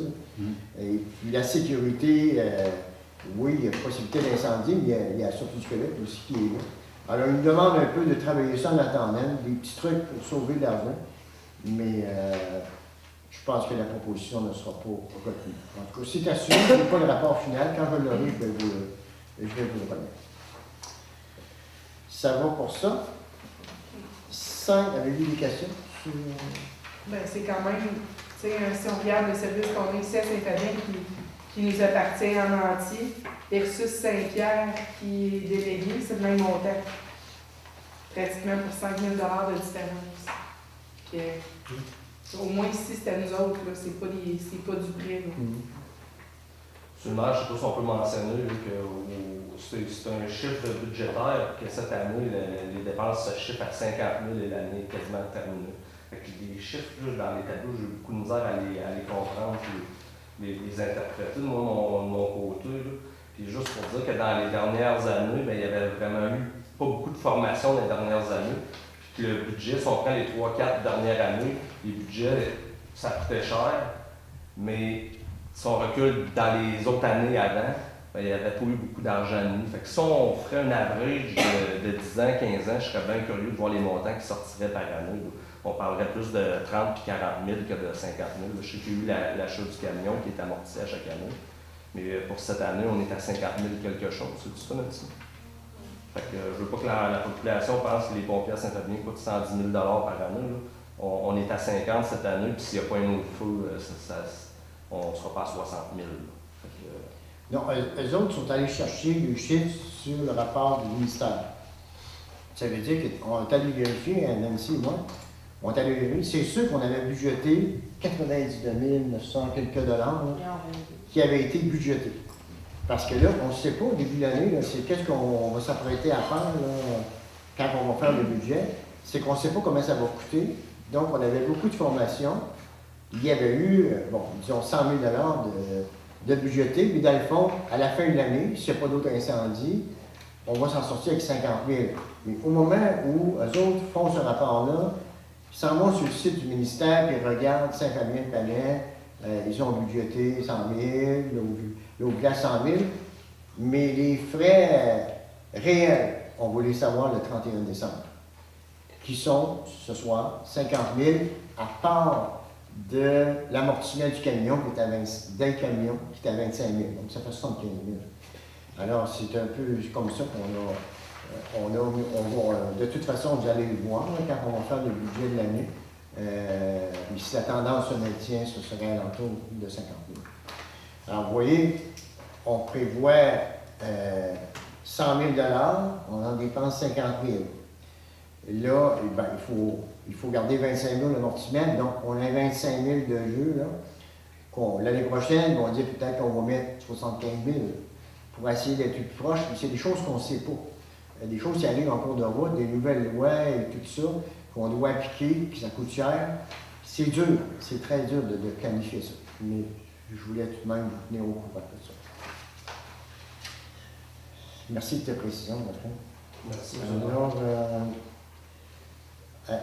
Speaker 1: Et puis la sécurité, oui, il y a possibilité d'incendie, mais il y a surtout du squelette aussi qui est là. Alors, ils nous demandent un peu de travailler ça en attendant, des petits trucs pour sauver de l'argent, mais je pense que la proposition ne sera pas retenue. En tout cas, c'est assuré, je n'ai pas le rapport final. Quand je l'aurai, je vais vous le remettre. Ça va pour ça. 5, avez-vous des questions sur...
Speaker 6: Ben, c'est quand même, tu sais, si on regarde le service qu'on a ici à Saint-Fabien qui nous appartient en entier, versus Saint-Pierre qui est délégué, c'est le même montant. Pratiquement pour 5 000 $ de différence. Puis, au moins ici, c'est à nous autres, là, c'est pas du prêt.
Speaker 7: Sur le match, je ne sais pas si on peut mentionner là, que c'est un chiffre budgétaire que cette année, les dépenses se chiffrent à 50 000 et l'année est quasiment terminée. Fait que les chiffres là, dans les tableaux, j'ai beaucoup de misère à les comprendre et les interpréter de mon côté. Là. Puis juste pour dire que dans les dernières années, bien, il y avait vraiment eu pas beaucoup de formation dans les dernières années. Puis le budget, si on prend les 3-4 dernières années, les budgets, ça coûtait cher, mais si on recule dans les autres années avant, ben, il n'y avait pas eu beaucoup d'argent mis. Fait que si on ferait un average de 10 ans, 15 ans, je serais bien curieux de voir les montants qui sortiraient par année. On parlerait plus de 30 et 40 000 que de 50 000. Je sais qu'il y a eu l'achat du camion qui est amorti à chaque année. Mais pour cette année, on est à 50 000 quelque chose. C'est ça, Nancy? Fait que je veux pas que la population pense que les pompiers à Saint-Fabien coûtent 110 000 par année. Là. On est à 50 cette année, puis s'il n'y a pas un autre feu, on ne sera pas à 60 000.
Speaker 1: Non, eux autres sont allés chercher le chiffre sur le rapport du ministère. Ça veut dire qu'on est allé vérifier, Nancy et moi, on est allé vérifier, c'est sûr qu'on avait budgété 92 900 quelques dollars là, qui avaient été budgétés. Parce que là, on ne sait pas au début de l'année, là, c'est qu'est-ce qu'on va s'apprêter à faire là, quand on va faire le budget, c'est qu'on ne sait pas comment ça va coûter. Donc, on avait beaucoup de formations. Il y avait eu, bon, disons 100 000 de budgété, puis dans le fond, à la fin de l'année, s'il n'y a pas d'autres incendies, on va s'en sortir avec 50 000. Mais au moment où eux autres font ce rapport-là, ils s'en vont sur le site du ministère, puis ils regardent Saint-Fabien-de-Palais, ils ont budgété 100 000, l'autre 100 000, mais les frais réels, on va les savoir le 31 décembre, qui sont, ce soir, 50 000, à part de l'amortissement du camion, qui est à 25 000. Donc, ça fait 75 000. Alors, c'est un peu comme ça qu'on va, de toute façon, vous allez le voir là, quand on va faire le budget de l'année. Mais si la tendance se maintient, ce serait à l'entour de 50 000. Alors, vous voyez, on prévoit 100 000 on en dépense 50 000. Là, eh ben, il faut garder 25 000 d'amortissement, donc on a 25 000 de jeu. L'année prochaine, on va dire peut-être qu'on va mettre 75 000 pour essayer d'être plus proche, mais c'est des choses qu'on ne sait pas. Il y a des choses qui arrivent en cours de route, des nouvelles lois et tout ça, qu'on doit appliquer, puis ça coûte cher. C'est dur, c'est très dur de planifier ça. Mais je voulais tout de même vous tenir au courant de ça. Merci de ta précision, Bertrand.
Speaker 7: Merci.
Speaker 1: Alors,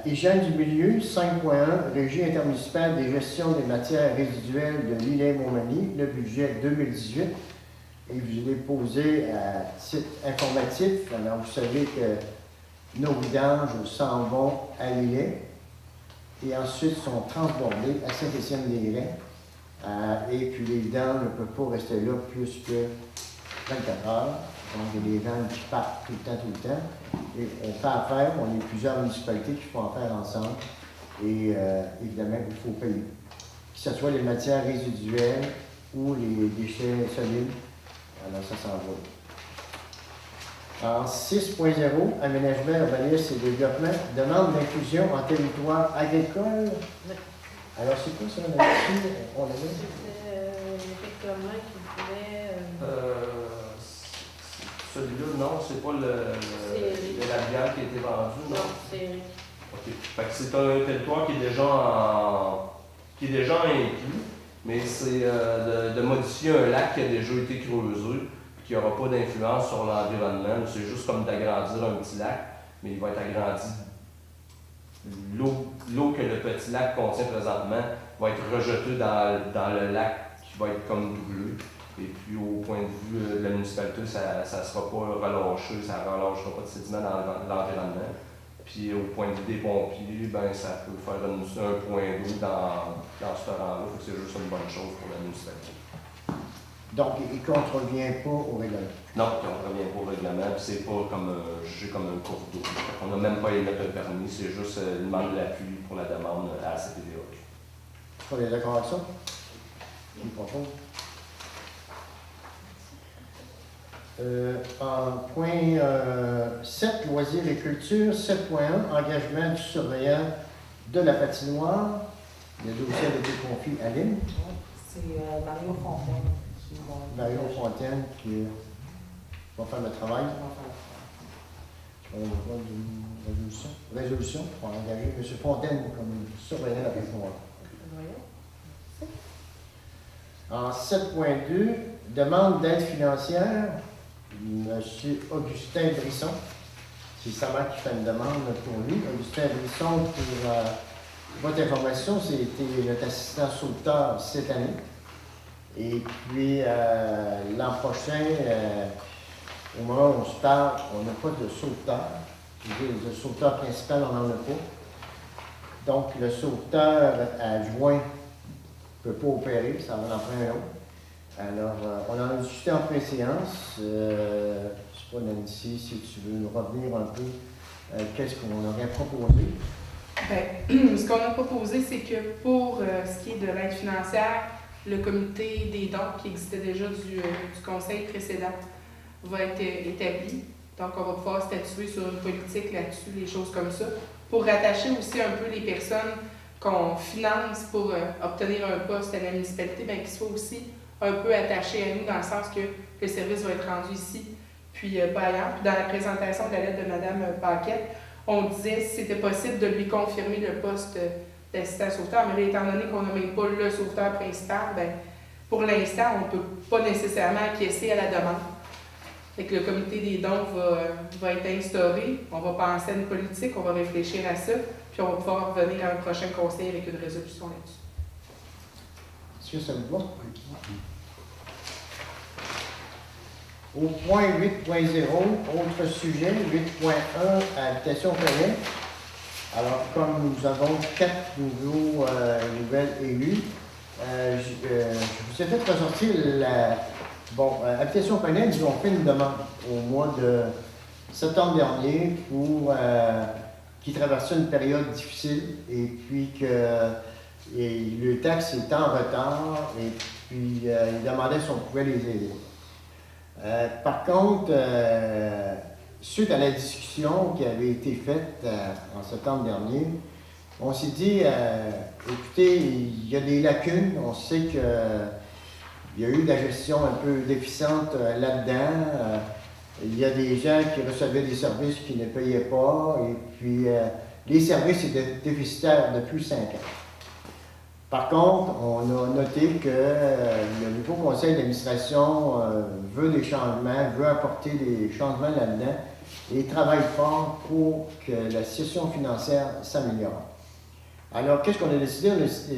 Speaker 1: hygiène du milieu, 5.1, Régie intermunicipale des gestions des matières résiduelles de l'île-et-Montmagny, le budget 2018. Et je l'ai posé à titre informatif. Alors, vous savez que nos vidanges s'en vont à l'île et ensuite sont transbordés à Saint-Étienne-des-Raies. Et puis les vidanges ne peuvent pas rester là plus que 24 heures. Donc, il y a des vannes qui partent tout le temps. Et on fait affaire, on est plusieurs municipalités qui font affaire ensemble. Et évidemment, il faut payer. Que ce soit les matières résiduelles ou les déchets solides, alors ça s'en va. En 6.0, aménagement, urbanisme et développement, demande d'inclusion en territoire agricole. Alors, c'est quoi ça, là-dessus? On avait...
Speaker 2: C'était effectivement qui voulait...
Speaker 7: Celui-là, non, c'est pas le labial qui a été vendu, non?
Speaker 2: Non, c'est...
Speaker 7: OK. Fait que c'est un territoire qui est déjà inclus, mais c'est de modifier un lac qui a déjà été creusé, puis qui n'aura pas d'influence sur l'environnement. C'est juste comme d'agrandir un petit lac, mais il va être agrandi. L'eau que le petit lac contient présentement va être rejetée dans le lac qui va être comme doublé. Et puis, au point de vue de la municipalité, ça ne sera pas relâché, ça ne relâchera pas de sédiments dans l'environnement. Puis, au point de vue des pompiers, ben, ça peut faire un point d'eau dans ce rang-là. C'est juste une bonne chose pour la municipalité.
Speaker 1: Donc, il ne contrevient pas au règlement.
Speaker 7: Non, il ne contrevient pas au règlement. Puis, c'est pas jugé comme un cours d'eau. On n'a même pas émettre un permis, c'est juste une demande d'appui pour la demande à la CPDA.
Speaker 1: On est d'accord avec ça? Je me propose. En point 7, loisirs et culture, 7.1, engagement du surveillant de la patinoire. Le dossier a été confié à Lynn.
Speaker 4: C'est Mario Fontaine qui va...
Speaker 1: Mario Fontaine qui va faire le travail. On va une résolution pour engager M. Fontaine comme surveillant de la patinoire. En 7.2, demande d'aide financière. M. Augustin Brisson, c'est sa mère qui fait une demande pour lui. Augustin Brisson, pour votre information, c'était notre assistant sauveteur cette année. Et puis, l'an prochain, au moment où on se parle, on n'a pas de sauveteur. Le sauveteur principal, on n'en a pas. Donc, le sauveteur adjoint ne peut pas opérer, ça va en prendre un autre. Alors, on en a discuté en préséance. Je ne sais pas, Nancy, si tu veux nous revenir un peu, qu'est-ce qu'on aurait proposé?
Speaker 6: Bien, ce qu'on a proposé, c'est que pour ce qui est de l'aide financière, le comité des dons qui existait déjà du conseil précédent va être établi. Donc, on va pouvoir statuer sur une politique là-dessus, les choses comme ça, pour rattacher aussi un peu les personnes qu'on finance pour obtenir un poste à la municipalité, bien qu'ils soient aussi un peu attachés à nous, dans le sens que le service va être rendu ici, puis pas ailleurs. Puis dans la présentation de la lettre de Mme Paquette, on disait si c'était possible de lui confirmer le poste d'assistant sauveteur, mais là, étant donné qu'on n'a même pas le sauveteur principal, bien, pour l'instant, on ne peut pas nécessairement acquiescer à la demande. Fait que le comité des dons va être instauré, on va penser à une politique, on va réfléchir à ça, puis on va pouvoir revenir à un prochain conseil avec une résolution là-dessus.
Speaker 1: Est-ce que ça vous va? Au point 8.0, autre sujet, 8.1, habitation payante. Alors, comme nous avons 4 nouvelles élus, je vous ai fait ressortir la... Bon, Habitation Payante, ils ont fait une demande au mois de septembre dernier pour qu'ils traversaient une période difficile et puis que le taxe était en retard et puis ils demandaient si on pouvait les aider. Par contre, suite à la discussion qui avait été faite en septembre dernier, on s'est dit, écoutez, il y a des lacunes, on sait qu'il y a eu de la gestion un peu déficiente là-dedans. Il y a des gens qui recevaient des services qui ne payaient pas, et puis les services étaient déficitaires depuis 5 ans. Par contre, on a noté que le nouveau conseil d'administration veut des changements, veut apporter des changements là-dedans et travaille fort pour que la situation financière s'améliore. Alors, qu'est-ce qu'on a décidé?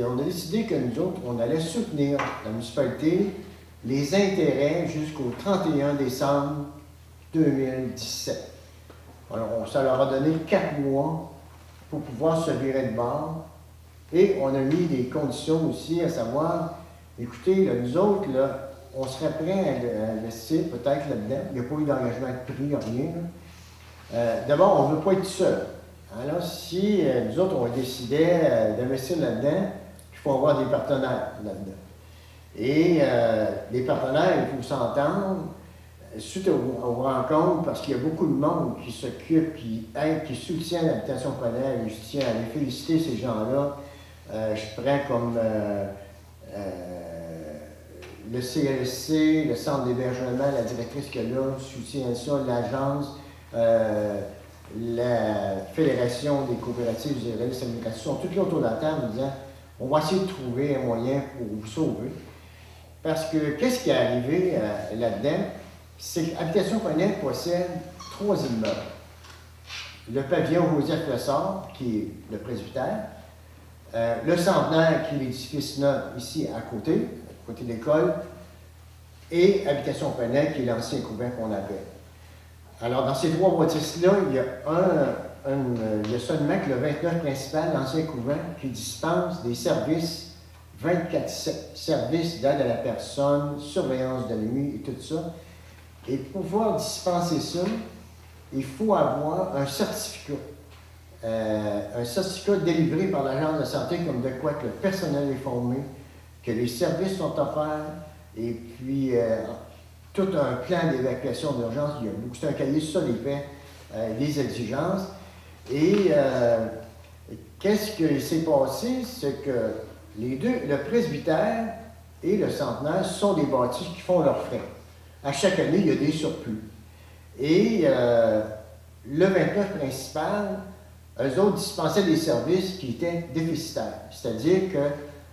Speaker 1: On a décidé que nous autres, on allait soutenir la municipalité, les intérêts jusqu'au 31 décembre 2017. Alors, ça leur a donné 4 mois pour pouvoir se virer de bord. Et on a mis des conditions aussi, à savoir, écoutez, là, nous autres, là, on serait prêts à investir peut-être là-dedans. Il n'y a pas eu d'engagement de prix, rien. D'abord, on ne veut pas être seul. Alors, si nous autres, on décidait d'investir là-dedans, il faut avoir des partenaires là-dedans. Et les partenaires, il faut s'entendre, suite aux rencontres, parce qu'il y a beaucoup de monde qui s'occupe, qui aide, qui soutient l'habitation payante, et je tiens à les féliciter, ces gens-là. Je prends comme le CLC, le centre d'hébergement, la directrice qui est là, soutient ça, l'agence, la Fédération des coopératives et réalistes d'administration sont toutes là autour de la table en disant on va essayer de trouver un moyen pour vous sauver. Parce que qu'est-ce qui est arrivé là-dedans? C'est que Habitation Payante possède 3 immeubles. Le pavillon Joseph Lessard, qui est le presbytère, le Centenaire, qui est l'édifice neuf ici à côté de l'école, et Habitation Payante, qui est l'ancien couvent qu'on avait. Alors, dans ces 3 bâtisses-là, il y a seulement que le 29 principal, l'ancien couvent, qui dispense des services 24/7, services d'aide à la personne, surveillance de nuit et tout ça. Et pour pouvoir dispenser ça, il faut avoir un certificat. Un certificat délivré par l'Agence de santé comme de quoi que le personnel est formé, que les services sont offerts, et puis tout un plan d'évacuation d'urgence. C'est un cahier, ça les fait, les exigences. Et qu'est-ce qui s'est passé? C'est que les deux, le presbytère et le centenaire, sont des bâtisses qui font leurs frais. À chaque année, il y a des surplus. Et le 29 principal, eux autres dispensaient des services qui étaient déficitaires. C'est-à-dire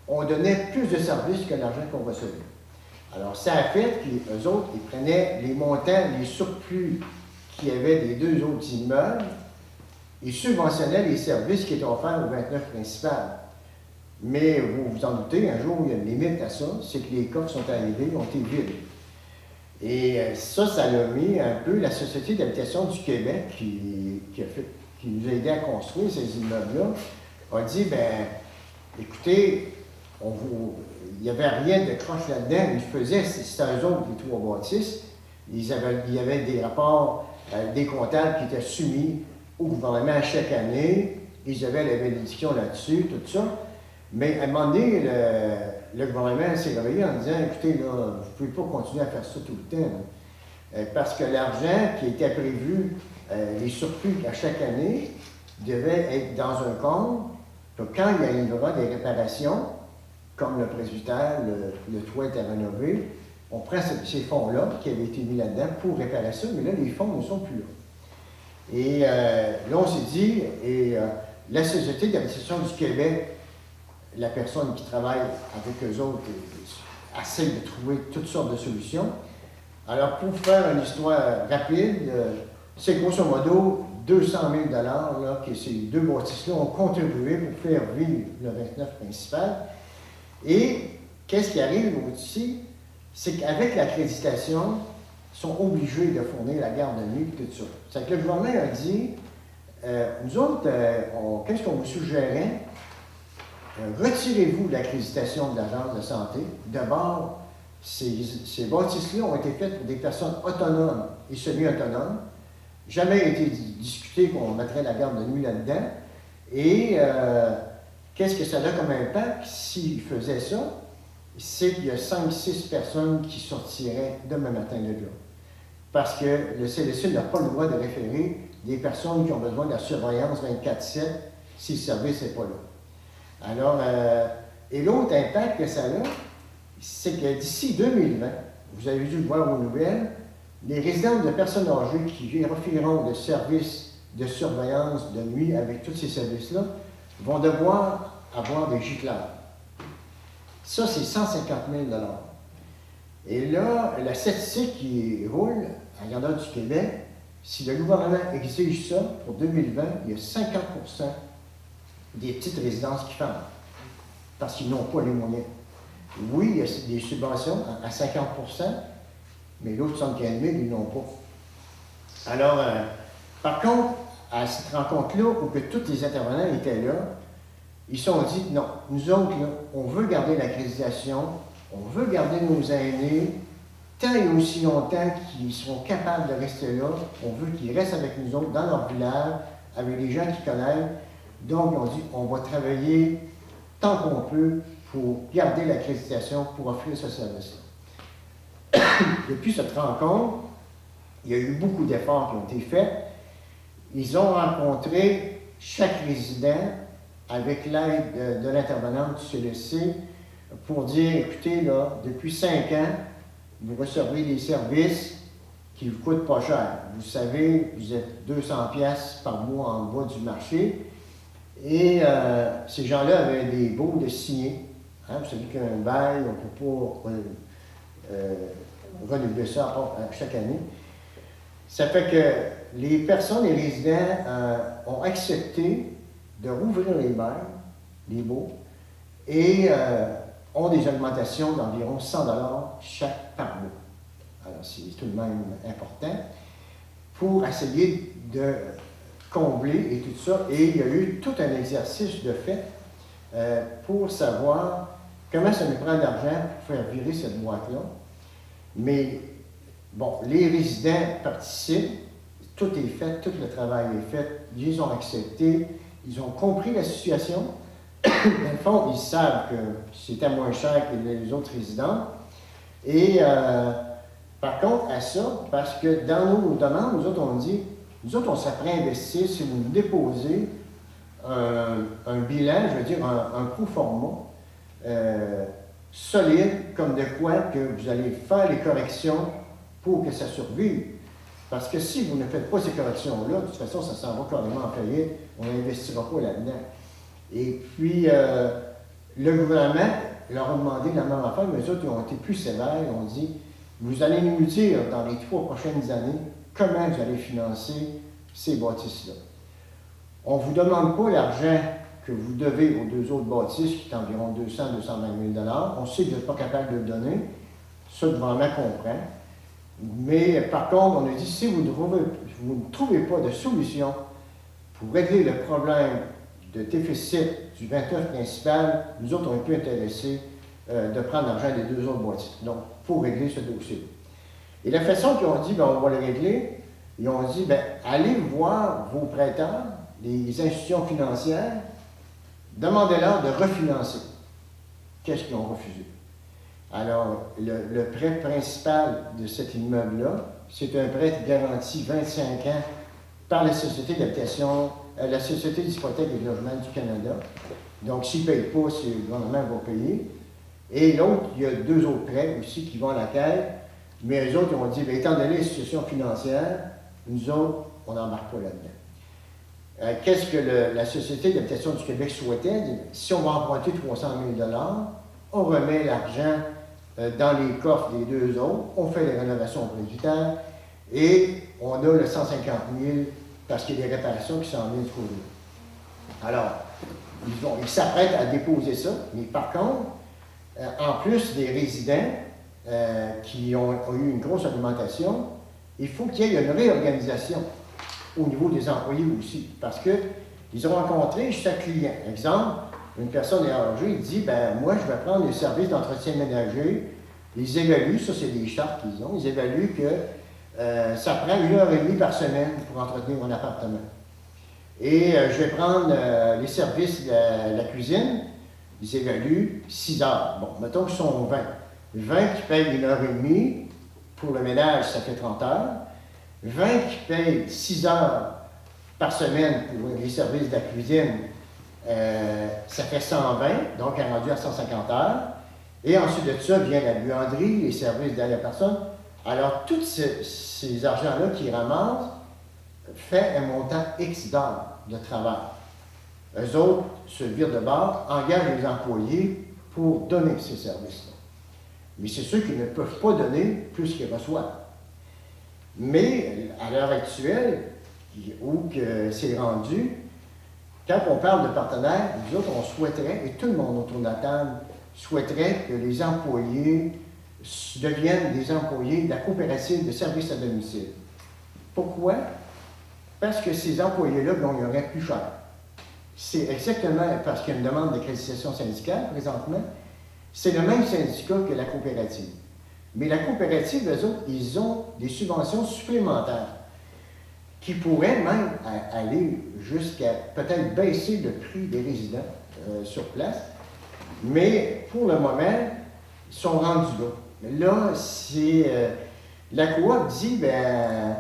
Speaker 1: qu'on donnait plus de services que l'argent qu'on recevait. Alors, ça a fait qu'eux autres, ils prenaient les montants, les surplus qu'il y avait des 2 autres immeubles, il subventionnait les services qui étaient offerts au 29 principal. Mais vous vous en doutez, un jour, il y a une limite à ça, c'est que les coffres sont arrivés, ont été vides. Et ça l'a mis un peu la Société d'habitation du Québec, qui nous a aidé à construire ces immeubles-là, a dit, ben, écoutez, il n'y avait rien de croche là-dedans, ils faisaient, c'était eux autres, les 3 bâtisses, il y avait des rapports, des comptables qui étaient soumis au gouvernement chaque année, ils avaient la bénédiction là-dessus, tout ça. Mais à un moment donné, le gouvernement s'est réveillé en disant, écoutez, là, vous ne pouvez pas continuer à faire ça tout le temps. Parce que l'argent qui était prévu, les surplus à chaque année, devait être dans un compte. Donc, quand il y aura des réparations, comme le presbytère, le toit était rénové, on prend ces fonds-là qui avaient été mis là-dedans pour réparer ça, mais là, les fonds ne sont plus là. Et là, on s'est dit, la Société d'habitation du Québec, la personne qui travaille avec eux autres essaie de trouver toutes sortes de solutions. Alors, pour faire une histoire rapide, c'est grosso modo 200 000 là, que ces 2 bâtisses-là ont contribué pour faire vivre le 29 principal. Et qu'est-ce qui arrive aussi? C'est qu'avec l'accréditation, ils sont obligés de fournir la garde de nuit et tout ça. C'est que le gouvernement a dit, nous autres, qu'est-ce qu'on vous suggérait? Retirez-vous de l'accréditation de l'Agence de santé. D'abord, ces bâtisses-là ont été faites pour des personnes autonomes et semi-autonomes. Jamais été discuté qu'on mettrait la garde de nuit là-dedans. Et qu'est-ce que ça a comme impact s'ils faisaient ça? C'est qu'il y a 5-6 personnes qui sortiraient demain matin de là. Parce que le CLSC n'a pas le droit de référer des personnes qui ont besoin de la surveillance 24/7 si le service n'est pas là. Alors, et l'autre impact que ça a, c'est que d'ici 2020, vous avez dû le voir aux nouvelles, les résidents de personnes âgées qui offriront le service de surveillance de nuit avec tous ces services-là vont devoir avoir des gicleurs. Ça, c'est 150 000 $. Et là, la statistique qui roule à grandeur du Québec, si le gouvernement exige ça pour 2020, il y a 50% des petites résidences qui ferment parce qu'ils n'ont pas les moyens. Oui, il y a des subventions à 50%, mais l'autre 75 000, ils n'ont pas. Alors, par contre, à cette rencontre-là, où que tous les intervenants étaient là, ils se sont dit, non, nous autres, là, on veut garder l'accréditation, on veut garder nos aînés, tant et aussi longtemps qu'ils seront capables de rester là, on veut qu'ils restent avec nous autres dans leur village, avec les gens qui connaissent. Donc, on dit, on va travailler tant qu'on peut pour garder l'accréditation, pour offrir ce service-là. Depuis cette rencontre, il y a eu beaucoup d'efforts qui ont été faits. Ils ont rencontré chaque résident avec l'aide de l'intervenante du CLSC pour dire, écoutez, là, depuis 5 ans, vous recevez des services qui ne vous coûtent pas cher. Vous savez, vous êtes 200 $ par mois en bas du marché. Et ces gens-là avaient des baux de signer. Hein, vous savez qu'un bail, on ne peut pas renouveler ça à chaque année. Ça fait que les personnes, les résidents ont accepté de rouvrir les bails, les baux, et ont des augmentations d'environ 100 $ chaque par mois. Alors, c'est tout de même important pour essayer de combler et tout ça. Et il y a eu tout un exercice de fait pour savoir comment ça nous prend d'argent pour faire virer cette boîte-là. Mais, bon, les résidents participent, tout est fait, tout le travail est fait, ils ont accepté, ils ont compris la situation. Dans le fond, ils savent que c'était moins cher que les autres résidents. Et par contre, à ça, parce que dans nos demandes, nous autres, on dit, nous autres, on serait prêt à investir si vous nous déposez un bilan, je veux dire un pro-forma solide, comme de quoi que vous allez faire les corrections pour que ça survive. Parce que si vous ne faites pas ces corrections-là, de toute façon, ça s'en va carrément en faillite, on n'investira pas là-dedans. Et puis, le gouvernement leur a demandé la même affaire, mais eux autres, ils ont été plus sévères, ils ont dit, vous allez nous dire dans les 3 prochaines années comment vous allez financer ces bâtisses-là. On ne vous demande pas l'argent que vous devez aux deux autres bâtisses, qui est environ 200 220 000 $. On sait que vous n'êtes pas capable de le donner. Ça, le gouvernement comprend. Mais par contre, on a dit, si vous ne trouvez pas de solution pour régler le problème de déficit du 29 principal, nous autres, on est plus intéressés de prendre l'argent des deux autres bâtisses. Donc, pour régler ce dossier. Et la façon qu'ils ont dit, ben, on va le régler, ils ont dit, ben, allez voir vos prêteurs, les institutions financières, demandez-leur de refinancer. Qu'est-ce qu'ils ont refusé? Alors, le prêt principal de cet immeuble-là, c'est un prêt garanti 25 ans par la Société d'habitation, la Société d'hypothèque et de logement du Canada. Donc, s'ils ne payent pas, c'est le gouvernement qui va payer. Et l'autre, il y a deux autres prêts aussi qui vont à la caisse, mais eux autres, ils ont dit, bien, étant donné les situations financières, nous autres, on n'embarque pas là-dedans. Qu'est-ce que la Société d'habitation du Québec souhaitait? Si on va emprunter 300 000 $, on remet l'argent dans les coffres des deux autres, on fait les rénovations prévitaires et on a le 150 000 parce qu'il y a des réparations qui s'en viennent du côté. Alors, ils s'apprêtent à déposer ça, mais par contre, en plus des résidents qui ont eu une grosse augmentation, il faut qu'il y ait une réorganisation au niveau des employés aussi, parce qu'ils ont rencontré chaque client. Exemple, une personne est âgée, il dit, ben moi, je vais prendre les services d'entretien ménager. Ils évaluent, ça c'est des chartes qu'ils ont, ils évaluent que ça prend 1h30 par semaine pour entretenir mon appartement. Et je vais prendre les services de la cuisine, ils évaluent 6 heures. Bon, mettons qu'ils sont 20. 20 qui payent 1h30, pour le ménage, ça fait 30 heures. 20 qui payent 6 heures par semaine pour les services de la cuisine, ça fait 120, donc un rendu à 150 heures. Et ensuite de ça vient la buanderie, les services d'aide à la personne. Alors, tous ces argents-là qu'ils ramassent fait un montant X d'heures de travail. Eux autres se virent de bord, engagent les employés pour donner ces services-là. Mais c'est sûr qu'ils ne peuvent pas donner plus qu'ils reçoivent. Mais à l'heure actuelle, où que c'est rendu, quand on parle de partenaires, nous autres, on souhaiterait, et tout le monde autour de la table souhaiterait que les employés deviennent des employés de la coopérative de services à domicile. Pourquoi? Parce que ces employés-là gagneraient plus cher. C'est exactement parce qu'il y a une demande d'accréditation syndicale présentement. C'est le même syndicat que la coopérative. Mais la coopérative, eux autres, ils ont des subventions supplémentaires qui pourraient même aller jusqu'à peut-être baisser le prix des résidents sur place. Mais pour le moment, ils sont rendus là. Mais là, c'est la coop dit, ben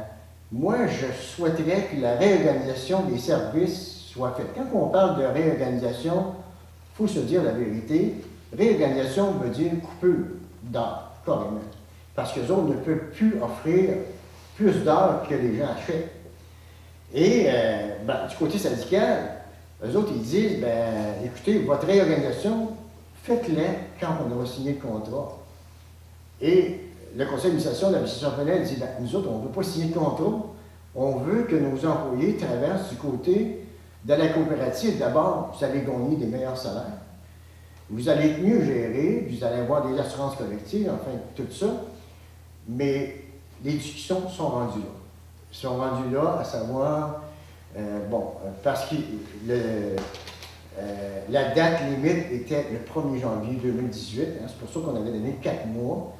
Speaker 1: moi, je souhaiterais que la réorganisation des services soit faite. Quand on parle de réorganisation, il faut se dire la vérité. Réorganisation veut dire coupure d'heures, carrément. Parce qu'eux autres ne peuvent plus offrir plus d'heures que les gens achètent. Et du côté syndical, eux autres, ils disent, ben écoutez, votre réorganisation, faites-la quand on aura signé le contrat. Et le conseil d'administration de l'administration pénale dit, ben, nous autres, on ne veut pas signer de contrat. On veut que nos employés traversent du côté de la coopérative. D'abord, vous allez gagner des meilleurs salaires. Vous allez être mieux gérés, vous allez avoir des assurances collectives, enfin, tout ça. Mais les discussions sont rendues là. Ils sont rendus là, à savoir, parce que la date limite était le 1er janvier 2018, hein, c'est pour ça qu'on avait donné 4 mois.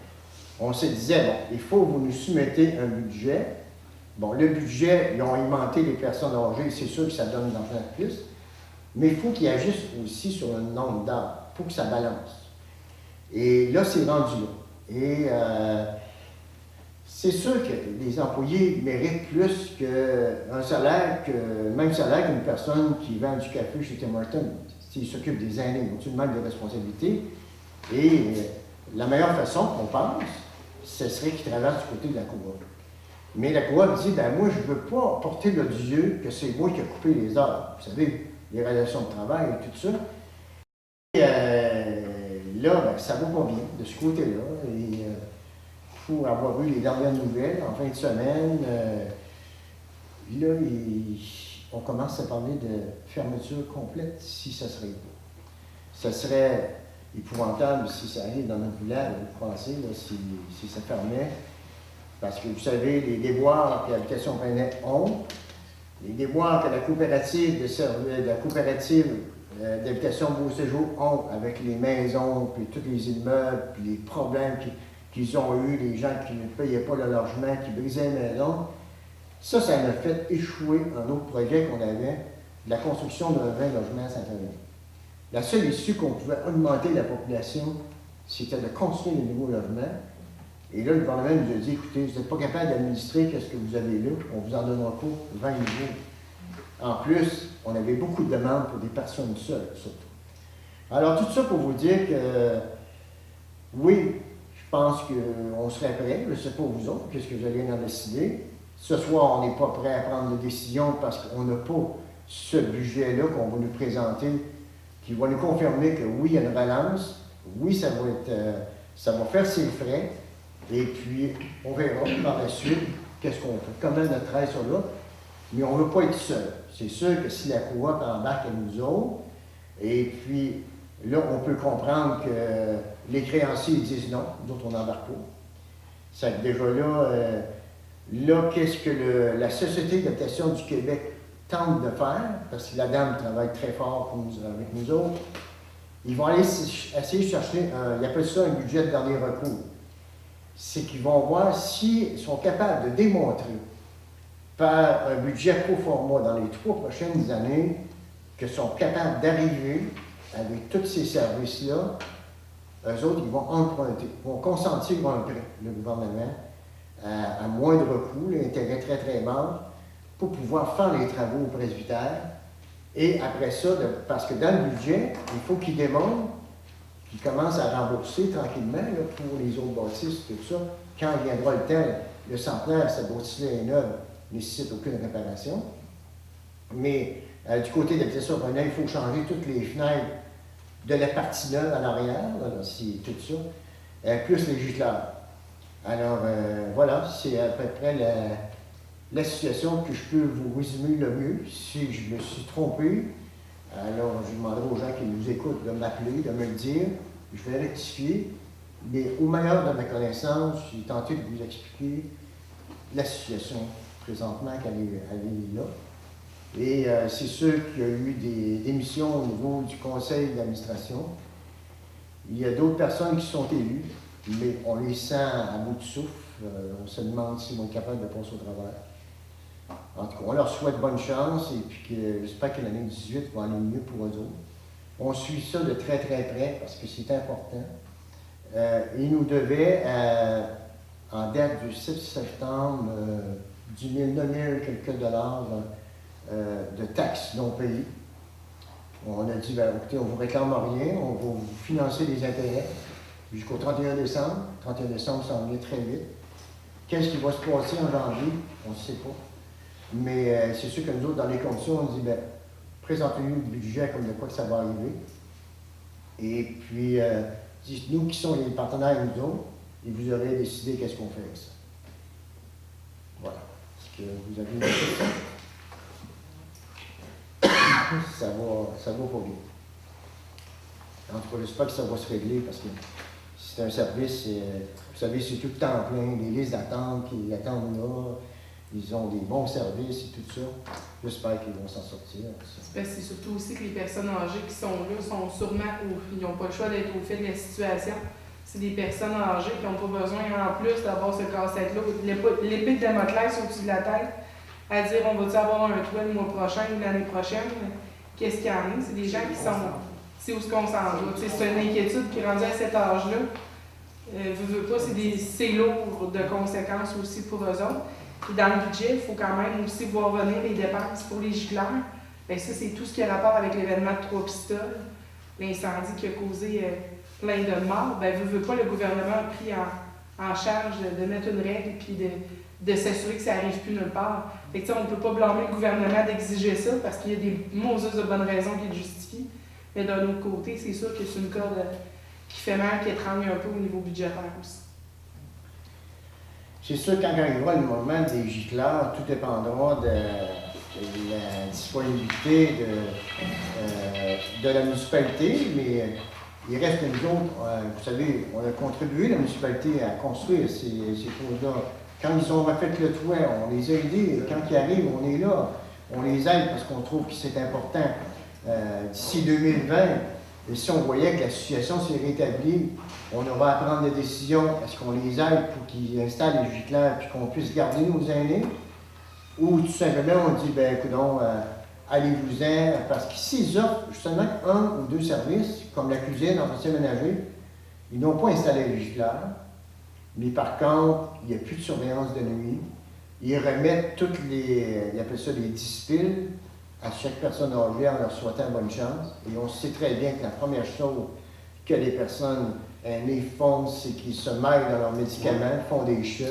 Speaker 1: On se disait, bon, il faut que vous nous soumettez un budget. Bon, le budget, ils ont aimanté les personnes âgées, c'est sûr que ça donne de l'argent de plus, mais il faut qu'ils agissent aussi sur le nombre d'heures, il faut que ça balance. Et là, c'est rendu là. Et c'est sûr que les employés méritent plus qu'un salaire, même salaire qu'une personne qui vend du café chez Tim Hortons. S'ils s'occupent des aînés, ils ont tout de même des responsabilités. Et la meilleure façon qu'on pense, ce serait qu'ils traversent du côté de la coop. Mais la coop dit, ben moi, je ne veux pas porter le dieu que c'est moi qui ai coupé les heures. Vous savez, les relations de travail et tout ça. Et là, ben, ça va pas bien de ce côté-là. Et pour avoir eu les dernières nouvelles en fin de semaine, là, on commence à parler de fermeture complète si ça serait. Ça serait épouvantable si ça arrive dans notre village, vous pensez, là, si ça fermait. Parce que vous savez, les déboires que l'habitation Painet ont, les déboires que la coopérative d'habitation Beau Séjour ont avec les maisons, puis tous les immeubles, puis les problèmes qu'ils ont eu, les gens qui ne payaient pas le logement, qui brisaient les maisons, ça m'a fait échouer un autre projet qu'on avait, la construction d'un 20 logements à Saint-Henri. La seule issue qu'on pouvait augmenter la population, c'était de construire de nouveaux logements. Et là, le gouvernement nous a dit, écoutez, vous n'êtes pas capable d'administrer ce que vous avez là, on vous en donnera pas 20 nouveaux. En plus, on avait beaucoup de demandes pour des personnes seules, surtout. Alors, tout ça pour vous dire que, oui, je pense qu'on serait prêt, je ne sais pas vous autres, qu'est-ce que vous allez en décider. Ce soir, on n'est pas prêt à prendre de décision parce qu'on n'a pas ce budget-là qu'on va nous présenter, qui va nous confirmer que oui, il y a une relance, oui, ça va faire ses frais, et puis on verra par la suite qu'est-ce qu'on fait, comment notre travail sur là. Mais on ne veut pas être seul. C'est sûr que si la coop embarque à nous autres, et puis là, on peut comprendre que les créanciers disent non, nous autres, on n'embarque pas. C'est que déjà là, qu'est-ce que la Société d'habitation du Québec tente de faire, parce que la dame travaille très fort avec nous autres, ils vont aller essayer de chercher, ils appellent ça un budget de dernier recours. C'est qu'ils vont voir s'ils sont capables de démontrer par un budget pro forma dans les 3 prochaines années qu'ils sont capables d'arriver avec tous ces services-là. Eux autres, ils vont emprunter, vont consentir un prêt, le gouvernement, à moindre coût, l'intérêt très très bas, pour pouvoir faire les travaux au presbytère. Et après ça, parce que dans le budget, il faut qu'ils démontrent qu'ils commencent à rembourser tranquillement là, pour les autres bâtisses, tout ça. Quand viendra le temps, le centenaire, cette bâtisse-là est neuve, ne nécessite aucune réparation. Mais du côté de l'habitation Painet, il faut changer toutes les fenêtres de la partie neuve à l'arrière, c'est tout ça, plus les gicleurs. Alors, voilà, c'est à peu près la situation que je peux vous résumer le mieux. Si je me suis trompé, alors je demanderai aux gens qui nous écoutent de m'appeler, de me le dire. Je vais rectifier, mais au meilleur de ma connaissance, j'ai tenté de vous expliquer la situation présentement qu'elle est là. Et c'est sûr qu'il y a eu des démissions au niveau du conseil d'administration. Il y a d'autres personnes qui sont élues, mais on les sent à bout de souffle. On se demande s'ils vont être capables de passer au travers. En tout cas, on leur souhaite bonne chance et puis j'espère que l'année 18 va aller mieux pour eux autres. On suit ça de très très près parce que c'est important. Ils nous devaient, en date du 6 septembre, 10 000, 9 000 quelques dollars de taxes non payées. On a dit, ben, écoutez, on ne vous réclame rien, on va vous financer les intérêts jusqu'au 31 décembre. 31 décembre, ça en vient très vite. Qu'est-ce qui va se passer en janvier? On ne sait pas. Mais c'est sûr que nous autres, dans les conditions, on dit, ben, présentez-nous le budget comme de quoi que ça va arriver. Et puis, dites-nous qui sont les partenaires avec nous autres, et vous aurez décidé qu'est-ce qu'on fait avec ça. Voilà. Est-ce que vous avez une question? Ça va pas bien. En tout cas, j'espère que ça va se régler parce que c'est un service, vous savez, c'est tout le temps plein, des listes d'attente qui attendent là. Ils ont des bons services et tout ça. J'espère qu'ils vont s'en sortir.
Speaker 6: C'est surtout aussi que les personnes âgées qui sont là sont sûrement ils n'ont pas le choix d'être au fait de la situation. C'est des personnes âgées qui n'ont pas besoin, en plus, d'avoir ce casse-tête-là, l'épée de Damoclès au-dessus de la tête, à dire on va-tu avoir un toit le mois prochain ou l'année prochaine. Qu'est-ce qu'il y en a? C'est des gens qui sont. C'est où ce qu'on s'en va. C'est une inquiétude qui est rendue à cet âge-là. Veux pas, c'est lourd de conséquences aussi pour eux autres. Puis dans le budget, il faut quand même aussi voir venir les dépenses pour les gicleurs. Bien, ça, c'est tout ce qui a rapport avec l'événement de Trois-Pistoles, l'incendie qui a causé plein de morts. Bien, veut pas, le gouvernement a pris en charge de mettre une règle et de s'assurer que ça n'arrive plus nulle part. Fait que, on ne peut pas blâmer le gouvernement d'exiger ça parce qu'il y a des Moses de bonnes raisons qui le justifient. Mais d'un autre côté, c'est sûr que c'est une corde qui fait mal, qui étrangle un peu au niveau budgétaire aussi.
Speaker 1: C'est sûr, quand arrivera le moment des gicleurs, tout dépendra de la disponibilité de la municipalité, mais il reste que nous autres, vous savez, on a contribué, la municipalité, à construire ces choses-là. Quand ils ont refait le toit, on les a aidés. Quand ils arrivent, on est là. On les aide parce qu'on trouve que c'est important. D'ici 2020, et si on voyait que la situation s'est rétablie, on aura à prendre des décisions. Est-ce qu'on les aide pour qu'ils installent les gicleurs puis qu'on puisse garder nos aînés? Ou tout simplement, on dit, ben écoutons, allez-vous-en, parce qu'ici, ils offrent justement 1 ou 2 services, comme la cuisine, l'entretien ménager. Ils n'ont pas installé les gicleurs, mais par contre, il n'y a plus de surveillance de nuit. Ils remettent toutes ils appellent ça les 10 piles à chaque personne âgée en leur souhaitant bonne chance. Et on sait très bien que la première chose que les personnes aînées font, c'est qu'ils se mêlent dans leurs médicaments, font des chutes,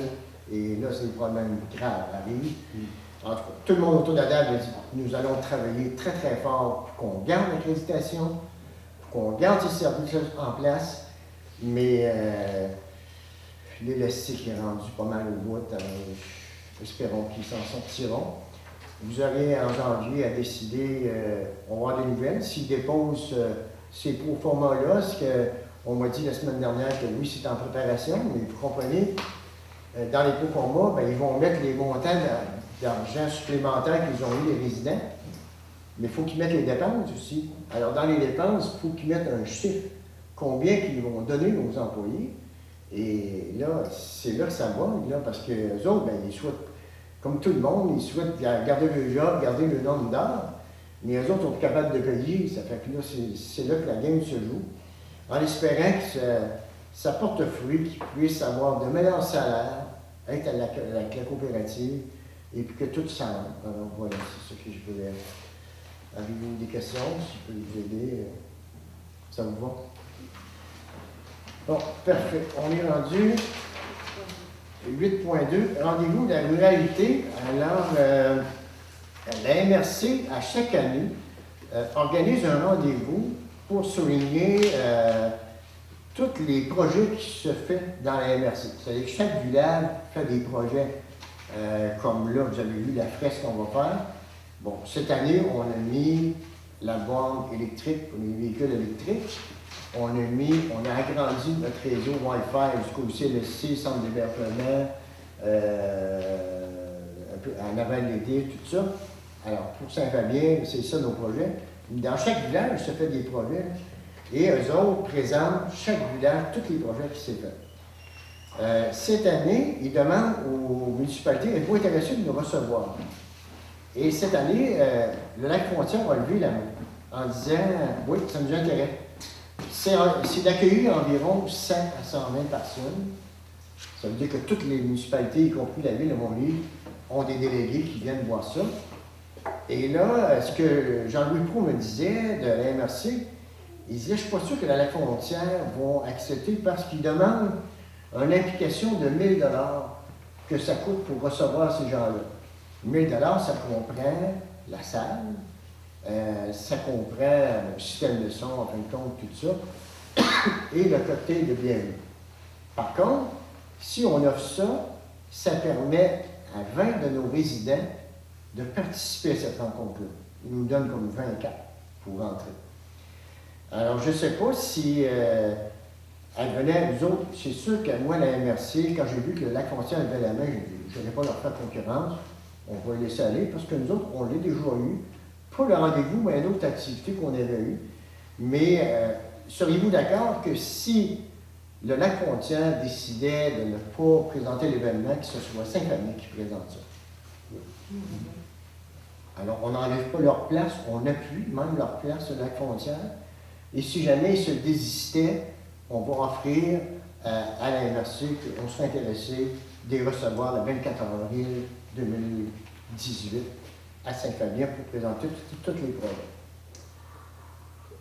Speaker 1: et là, c'est des problèmes graves arrivent. En tout cas, tout le monde autour de la table a dit nous allons travailler très très fort pour qu'on garde l'accréditation, pour qu'on garde ces services en place, mais l'élastique est rendu pas mal au bout. Espérons qu'ils s'en sortiront. Vous aurez en janvier à décider, on va avoir des nouvelles, s'ils déposent ces pro-formats-là, ce qu'on m'a dit la semaine dernière que oui, c'est en préparation, mais vous comprenez, dans les pro-formats, ben, ils vont mettre les montants d'argent supplémentaire qu'ils ont eu les résidents, mais il faut qu'ils mettent les dépenses aussi. Alors, dans les dépenses, il faut qu'ils mettent un chiffre, combien qu'ils vont donner aux employés. Et là, c'est là que ça va, là, parce que les autres, ben, ils souhaitent, comme tout le monde, ils souhaitent garder le job, garder le nombre d'heures, mais les autres sont plus capables de payer. Ça fait que là, c'est là que la game se joue. En espérant que ça porte fruit, qu'ils puissent avoir de meilleurs salaires, être avec la coopérative, et puis que tout s'arrange. Alors voilà, c'est ce que je voulais. Avez-vous des questions? Si je peux vous aider, ça vous va? Bon, parfait. On est rendu 8.2. Rendez-vous de la ruralité. Alors, la MRC, à chaque année, organise un rendez-vous pour souligner tous les projets qui se font dans la MRC. C'est-à-dire que chaque village fait des projets comme là, vous avez vu la fresque qu'on va faire. Bon, cette année, on a mis la borne électrique pour les véhicules électriques. On a agrandi notre réseau Wi-Fi jusqu'au CLSC, centre d'hébergement, un peu en avant de l'été, tout ça. Alors, pour Saint-Fabien, c'est ça nos projets. Dans chaque village, il se fait des projets. Et eux autres présentent chaque village tous les projets qui s'est fait. Cette année, ils demandent aux municipalités, êtes-vous intéressés de nous recevoir? Et cette année, le Lac-Frontière a levé la main en disant, oui, ça nous intéresse. C'est d'accueillir environ 100 à 120 personnes. Ça veut dire que toutes les municipalités, y compris la ville de Montmagny, ont des délégués qui viennent voir ça. Et là, ce que Jean-Louis Proulx me disait de la MRC, il disait, je ne suis pas sûr que la Lac-Frontière vont accepter parce qu'ils demandent une implication de 1 000 $ que ça coûte pour recevoir ces gens-là. 1 000 $, ça comprend la salle, ça comprend le système de son, en fin de compte, tout ça, et le cocktail de bienvenue. Par contre, si on offre ça, ça permet à 20 de nos résidents de participer à cette rencontre-là. Ils nous donnent comme 20 cartes pour rentrer. Alors, je ne sais pas si elle venait à nous autres. C'est sûr que moi, la MRC, quand j'ai vu que le Lac-Frontière levait la main, j'ai dit, je n'allais pas leur faire concurrence. On va les laisser aller parce que nous autres, on l'a déjà eu. Pas le rendez-vous, mais une autre activité qu'on avait eue. Mais seriez-vous d'accord que si le Lac-Frontière décidait de ne pas présenter l'événement, que ce soit Saint-Fabien qui présente ça? Oui. Alors, on n'enlève pas leur place, on appuie même leur place au Lac-Frontière. Et si jamais ils se désistaient, on va offrir à la MRC qu'on serait intéressé de les recevoir le 24 avril 2018 à Saint-Fabien pour présenter tous les projets.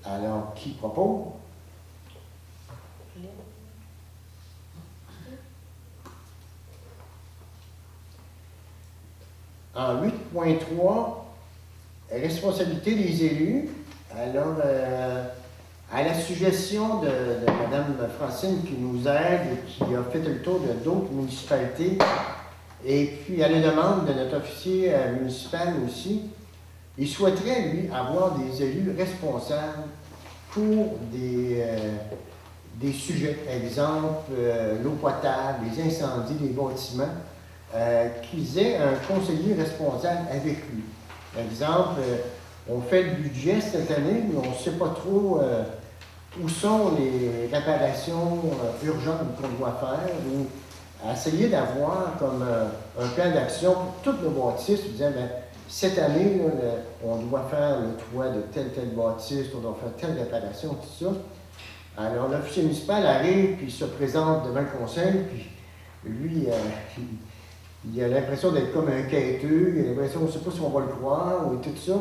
Speaker 1: Alors, qui propose? En 8.3, responsabilité des élus. Alors, À la suggestion de Mme Francine qui nous aide et qui a fait le tour de d'autres municipalités, et puis à la demande de notre officier municipal aussi, il souhaiterait, lui, avoir des élus responsables pour des sujets, exemple l'eau potable, les incendies, les bâtiments, qu'ils aient un conseiller responsable avec lui. Exemple, on fait le budget cette année, mais on ne sait pas trop où sont les réparations urgentes qu'on doit faire, ou essayer d'avoir comme un plan d'action pour toutes nos bâtisses, disant, bien, cette année, là, on doit faire le toit de telle bâtisse, on doit faire telle réparation, tout ça. Alors, l'officier municipal arrive, puis il se présente devant le conseil, puis lui, il a l'impression d'être comme un quêteux, il a l'impression, on ne sait pas si on va le croire, ou tout ça.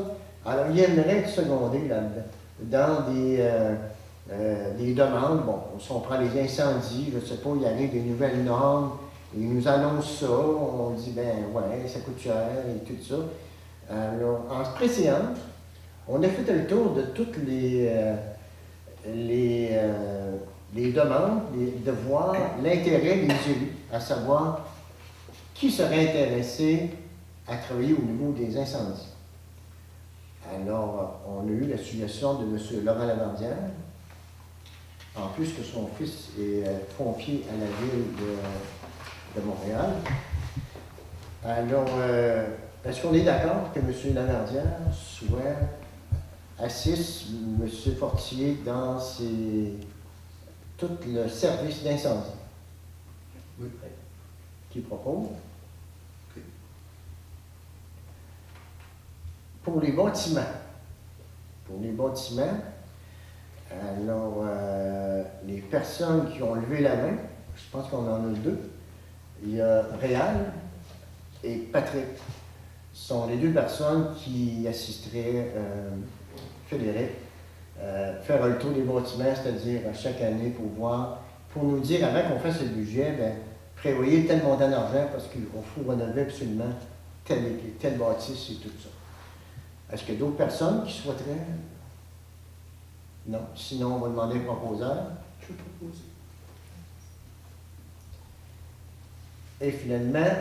Speaker 1: Alors, il aimerait être secondé là-dedans, dans des demandes. Bon, si on prend les incendies, je ne sais pas, il arrive des nouvelles normes, il nous annonce ça, on dit, ben ouais, ça coûte cher, et tout ça. Alors, en se précisant, on a fait le tour de toutes les demandes, de voir l'intérêt des élus, à savoir qui serait intéressé à travailler au niveau des incendies. Alors, on a eu la suggestion de M. Laurent Lavandière, en plus que son fils est pompier à la ville de Montréal. Alors, est-ce qu'on est d'accord que M. Lavandière assiste M. Fortier dans tout le service d'incendie?
Speaker 3: Oui.
Speaker 1: Qui propose?
Speaker 3: Oui.
Speaker 1: Pour les bâtiments. Alors, les personnes qui ont levé la main, je pense qu'on en a deux. Il y a Réal et Patrick. Ce sont les deux personnes qui assisteraient Frédéric faire le tour des bâtiments, c'est-à-dire à chaque année pour nous dire, avant qu'on fasse le budget, bien, prévoyez tel montant d'argent parce qu'il faut rénover absolument tel bâtisse et tout ça. Est-ce qu'il y a d'autres personnes qui souhaiteraient? Non. Sinon, on va demander au proposeur.
Speaker 6: Je vais proposer.
Speaker 1: Et finalement,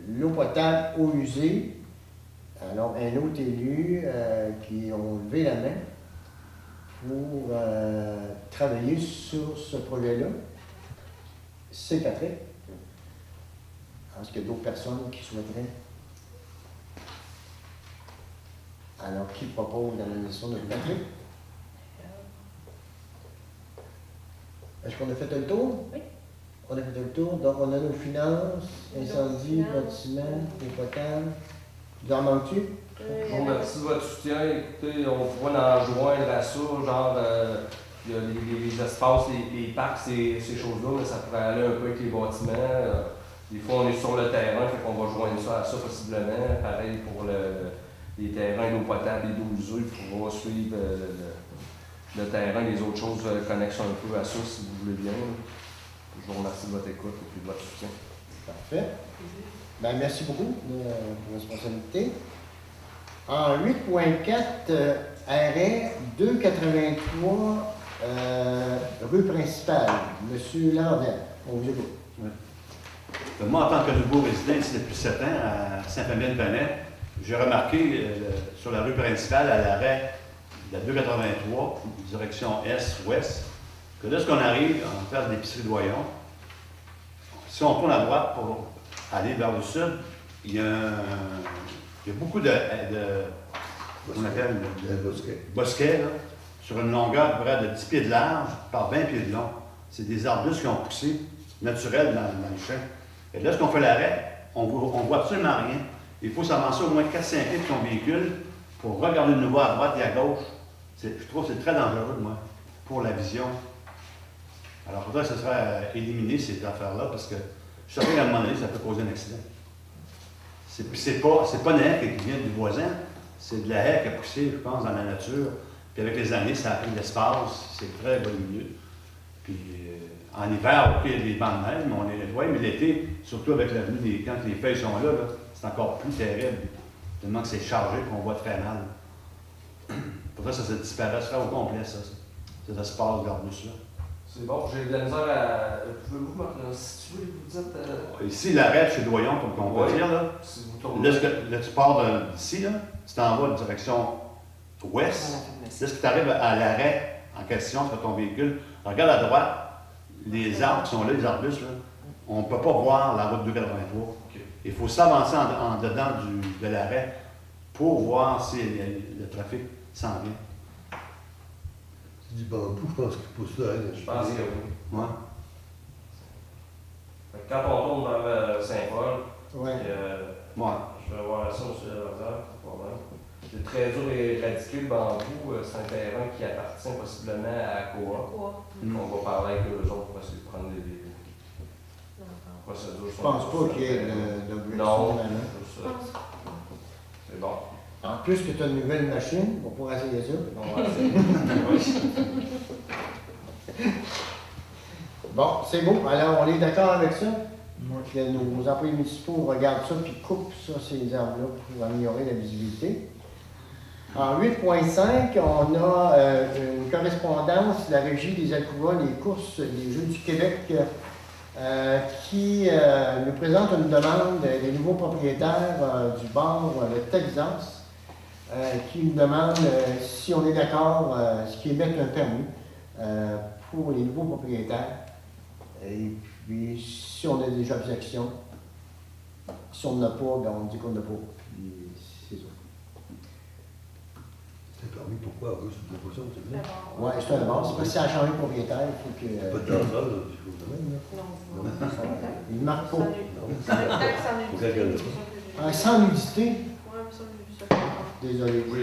Speaker 1: l'eau potable, eau usée. Alors, un autre élu qui ont levé la main pour travailler sur ce projet-là. C'est Patrick. Est-ce qu'il y a d'autres personnes qui souhaiteraient? Alors, qui propose la nomination de Patrick? Est-ce qu'on a fait le tour?
Speaker 2: Oui.
Speaker 1: On a fait le tour. Donc, on a nos finances, incendies, bâtiments, eau potable. Vous en manque-tu?
Speaker 7: Je vous remercie de votre soutien. Écoutez, on pourrait en joindre à ça, genre, il y a les espaces, les parcs, ces choses-là, mais ça pourrait aller un peu avec les bâtiments. Des fois, on est sur le terrain, fait qu'on va joindre ça à ça possiblement. Pareil pour les terrains d'eau potable et d'eau usée, il faudra suivre le terrain, les autres choses connexent un peu à ça, si vous voulez bien. Je vous remercie de votre écoute et de votre soutien.
Speaker 1: Parfait. Ben, merci beaucoup de votre responsabilité. En 8.4, arrêt 283, rue principale. Monsieur Lambert, on vous écoute.
Speaker 8: Moi, en tant que nouveau résident ici depuis 7 ans à Saint-Famille-Venais, j'ai remarqué sur la rue principale, à l'arrêt de la 283, direction est-ouest, que lorsqu'on arrive en face de l'épicerie Doyon, si on tourne à droite pour aller vers le sud, il y a beaucoup de on appelle bosquets, là, sur une longueur à peu près de 10 pieds de large par 20 pieds de long. C'est des arbustes qui ont poussé naturels dans les champs. Et lorsqu'on fait l'arrêt, on voit absolument rien. Il faut s'avancer au moins 4-5 pieds de son véhicule pour regarder de nouveau à droite et à gauche. Je trouve que c'est très dangereux, moi, pour la vision. Alors, il faudrait que ce soit éliminé, ces affaires-là, parce que je sais qu'à un moment donné, ça peut causer un accident. C'est pas une haie qui vient du voisin, c'est de la haie qui a poussé, je pense, dans la nature. Puis avec les années, ça a pris de l'espace, c'est très volumineux. Puis en hiver, OK, il y a des bancs de neige, mais on les nettoie, mais l'été, surtout avec la venue quand les feuilles sont là, c'est encore plus terrible. Tellement que c'est chargé qu'on voit très mal. Il faudrait que ça se disparaisse au complet, ça. cet espace d'arbustes-là.
Speaker 7: C'est bon, j'ai de la misère à. Pouvez-vous me situer, vous dites.
Speaker 8: Ici, l'arrêt chez Doyon, comme on peut
Speaker 7: Oui.
Speaker 8: dire, là.
Speaker 7: Si vous tournez.
Speaker 8: Là, tu pars d'ici, là, tu t'en vas en direction ouest. Là, si tu arrives à l'arrêt en question sur ton véhicule, regarde à droite, les arbres qui sont là, les arbustes, là, on ne peut pas voir la route 283.
Speaker 7: Ok.
Speaker 8: Il faut s'avancer en dedans de l'arrêt pour voir si le trafic s'en vient.
Speaker 3: C'est du bambou, je pense qu'il pousse là. Hein,
Speaker 7: Je pense que oui.
Speaker 8: Ouais.
Speaker 7: Fait que quand on tourne vers Saint-Paul,
Speaker 1: Ouais.
Speaker 8: Ouais.
Speaker 7: je vais voir ça, M. Laverdure, pas de problème. C'est très dur et ridicule, bambou, c'est un terrain qui appartient possiblement à Coa.
Speaker 2: Quoi?
Speaker 7: On va parler avec eux autres pour essayer de prendre des
Speaker 2: Non,
Speaker 7: procédures.
Speaker 1: Je pense pas qu'il y ait d'objection
Speaker 7: Non,
Speaker 1: là-dedans.
Speaker 7: c'est ça. C'est bon.
Speaker 1: En plus que tu as une nouvelle machine, on pourra essayer ça.
Speaker 7: On va essayer.
Speaker 1: Bon, c'est beau. Alors, on est d'accord avec ça? Que nos employés municipaux regardent ça puis coupent ça, ces arbres-là, pour améliorer la visibilité. En 8.5, on a une correspondance de la Régie des alcools et courses des Jeux du Québec qui nous présente une demande des nouveaux propriétaires du bar le Texas qui nous demande si on est d'accord, ce qui émet un permis pour les nouveaux propriétaires. Et puis, si on a des objections, si on n'en a pas, ben on dit qu'on n'a pas. Puis, c'est ça.
Speaker 3: C'est permis pourquoi? Eux, c'est de la poisson, c'est bien.
Speaker 1: Oui, c'est un base. C'est parce que ça a changé de propriétaire, il faut que.
Speaker 3: Pas de danseur, là, du coup.
Speaker 2: non.
Speaker 1: Il ne marque pas.
Speaker 2: Ça veut dire que ça en est
Speaker 3: Faut qu'elle gueule.
Speaker 1: Ah, sans nudité,
Speaker 2: Ouais, mais ça, j'ai vu ça.
Speaker 1: désolé.
Speaker 7: Oui,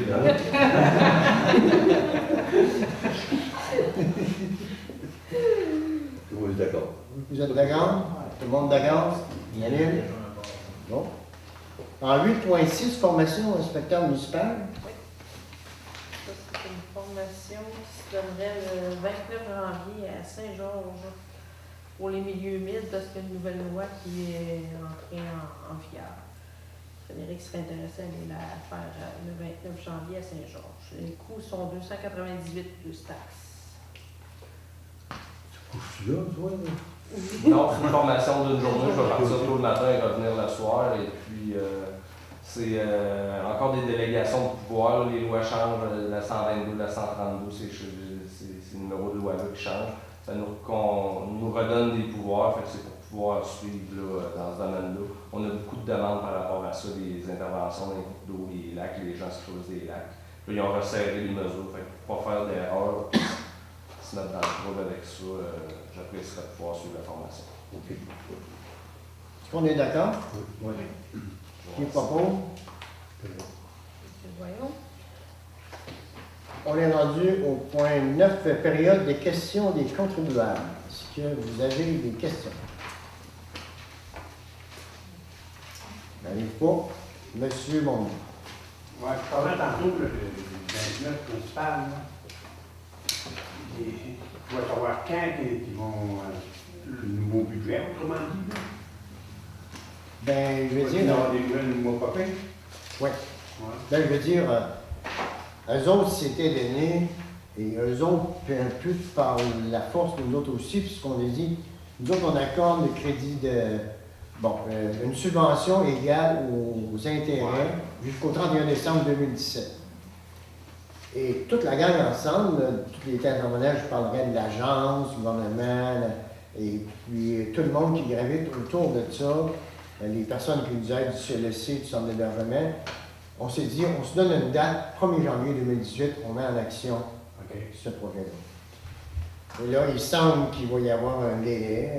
Speaker 3: Oui, d'accord.
Speaker 1: Vous êtes d'accord? Tout le monde d'accord? Yannick? Bon. En 8.6, formation inspecteur municipal.
Speaker 2: Ça, c'est une formation qui se donnerait le 29 janvier à Saint-Georges pour les milieux humides parce qu'il y a une nouvelle loi qui est entrée en vigueur. Frédéric serait intéressé à aller la faire le 29 janvier à Saint-Georges. Les coûts sont 298 plus taxes.
Speaker 3: Couches-tu là, toi? Là?
Speaker 7: Non, c'est une formation d'une journée. Je vais partir tôt le matin et revenir le soir. Et puis, c'est encore des délégations de pouvoir. Les lois changent. La 122, la 132, c'est le numéro de loi-là qui change. Ça nous redonne des pouvoirs. Fait que c'est pour pouvoir suivre là, dans ce domaine-là. On a beaucoup de demandes par rapport à ça, des interventions dans les cours d'eau, les lacs, les gens se creusent des lacs. Puis, ils ont resserré les mesures. Fait que pour pas faire d'erreur, se mettre dans le trouble avec ça, j'apprécierais de pouvoir suivre la formation.
Speaker 3: OK.
Speaker 1: Est-ce qu'on est d'accord?
Speaker 3: Oui.
Speaker 1: Qui propose?
Speaker 2: Voyons.
Speaker 1: On est rendu au point 9, période des questions des contribuables. Est-ce que vous avez des questions? N'arrive pas. Monsieur Mondou.
Speaker 9: Ouais, je parlais tantôt là, du 29 principal. Là. Je dois savoir quand ils vont le nouveau budget, autrement dit. Là.
Speaker 1: Ben, je veux
Speaker 9: Il va y
Speaker 1: dire.
Speaker 9: avoir des nouvelles nouveaux papiers.
Speaker 1: Oui.
Speaker 9: Ouais.
Speaker 1: Ben, je veux dire, eux autres s'étaient donnés, et eux autres, un peu par la force, nous autres aussi, puisqu'on a dit, nous autres, on accorde le crédit de, une subvention égale aux intérêts jusqu'au 31 décembre 2017. Et toute la gang ensemble, tous les intervenants, je parlerai de l'agence, du gouvernement, et puis tout le monde qui gravite autour de ça, les personnes qui nous aident du CLSC, du centre d'hébergement, on s'est dit, on se donne une date, 1er janvier 2018, on met en action ce projet-là. Et là, il semble qu'il va y avoir un délai.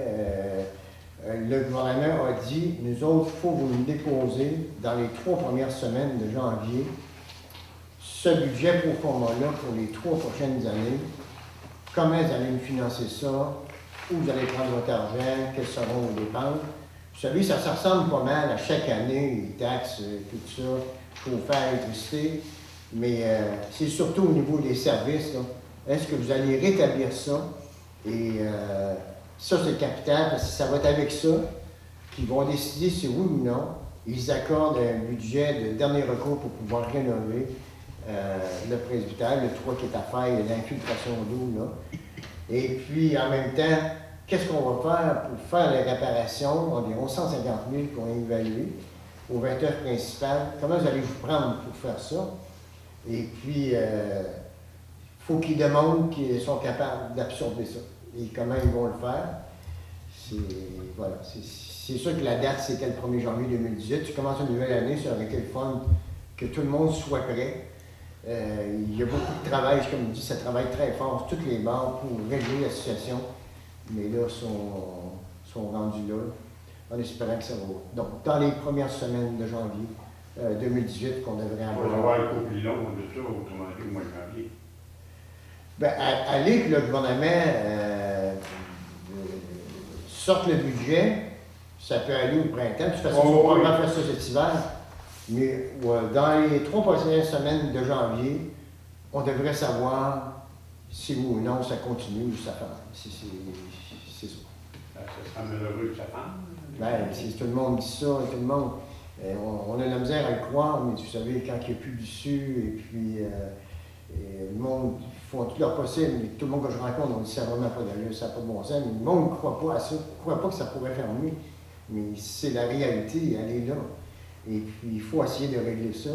Speaker 1: Le gouvernement a dit, nous autres, il faut vous nous déposer dans les 3 premières semaines de janvier ce budget pro forma-là pour les 3 prochaines années. Comment vous allez nous financer ça? Où vous allez prendre votre argent? Quelles seront vos dépenses? Vous savez, ça ressemble pas mal à chaque année, les taxes, tout ça, chauffeur, électricité, mais c'est surtout au niveau des services. Est-ce que vous allez rétablir ça? Et ça, c'est capital, parce que ça va être avec ça qu'ils vont décider si oui ou non ils accordent un budget de dernier recours pour pouvoir rénover le presbytère, le toit qui est à faire, il y a l'infiltration d'eau, là. Et puis, en même temps, qu'est-ce qu'on va faire pour faire les réparations, environ 150 000 qu'on a évalué au 29 principal? Comment vous allez vous prendre pour faire ça? Et puis, il faut qu'ils démontrent qu'ils sont capables d'absorber ça. Et comment ils vont le faire? Voilà, c'est sûr que la date, c'était le 1er janvier 2018. Tu commences une nouvelle année, ça aurait été le fun que tout le monde soit prêt. Il y a beaucoup de travail, comme je dis, ça travaille très fort sur toutes les barres pour régler la situation. Mais là, sont rendus là, en espérant que ça va. Donc, dans les premières semaines de janvier 2018, qu'on devrait
Speaker 9: On va avoir le coup plus long de ça, autrement dit, au mois de janvier.
Speaker 1: Bien, aller que le gouvernement sorte le budget, ça peut aller au printemps. De toute façon, on va probablement faire ça cet hiver. Mais dans les 3 prochaines semaines de janvier, on devrait savoir si oui ou non ça continue ou ça fait. C'est ça.
Speaker 9: Ça sera malheureux que ça fasse.
Speaker 1: Ben, tout le monde dit ça, tout le monde. On a la misère à le croire, mais vous savez, quand il n'y a plus d'issue, et puis le monde font tout leur possible, mais tout le monde que je rencontre, on dit ça n'a vraiment pas d'allure, ça n'a pas de bon sens, mais le monde ne croit pas à ça, ne croit pas que ça pourrait fermer. Mais c'est la réalité, elle est là. Et puis, il faut essayer de régler ça.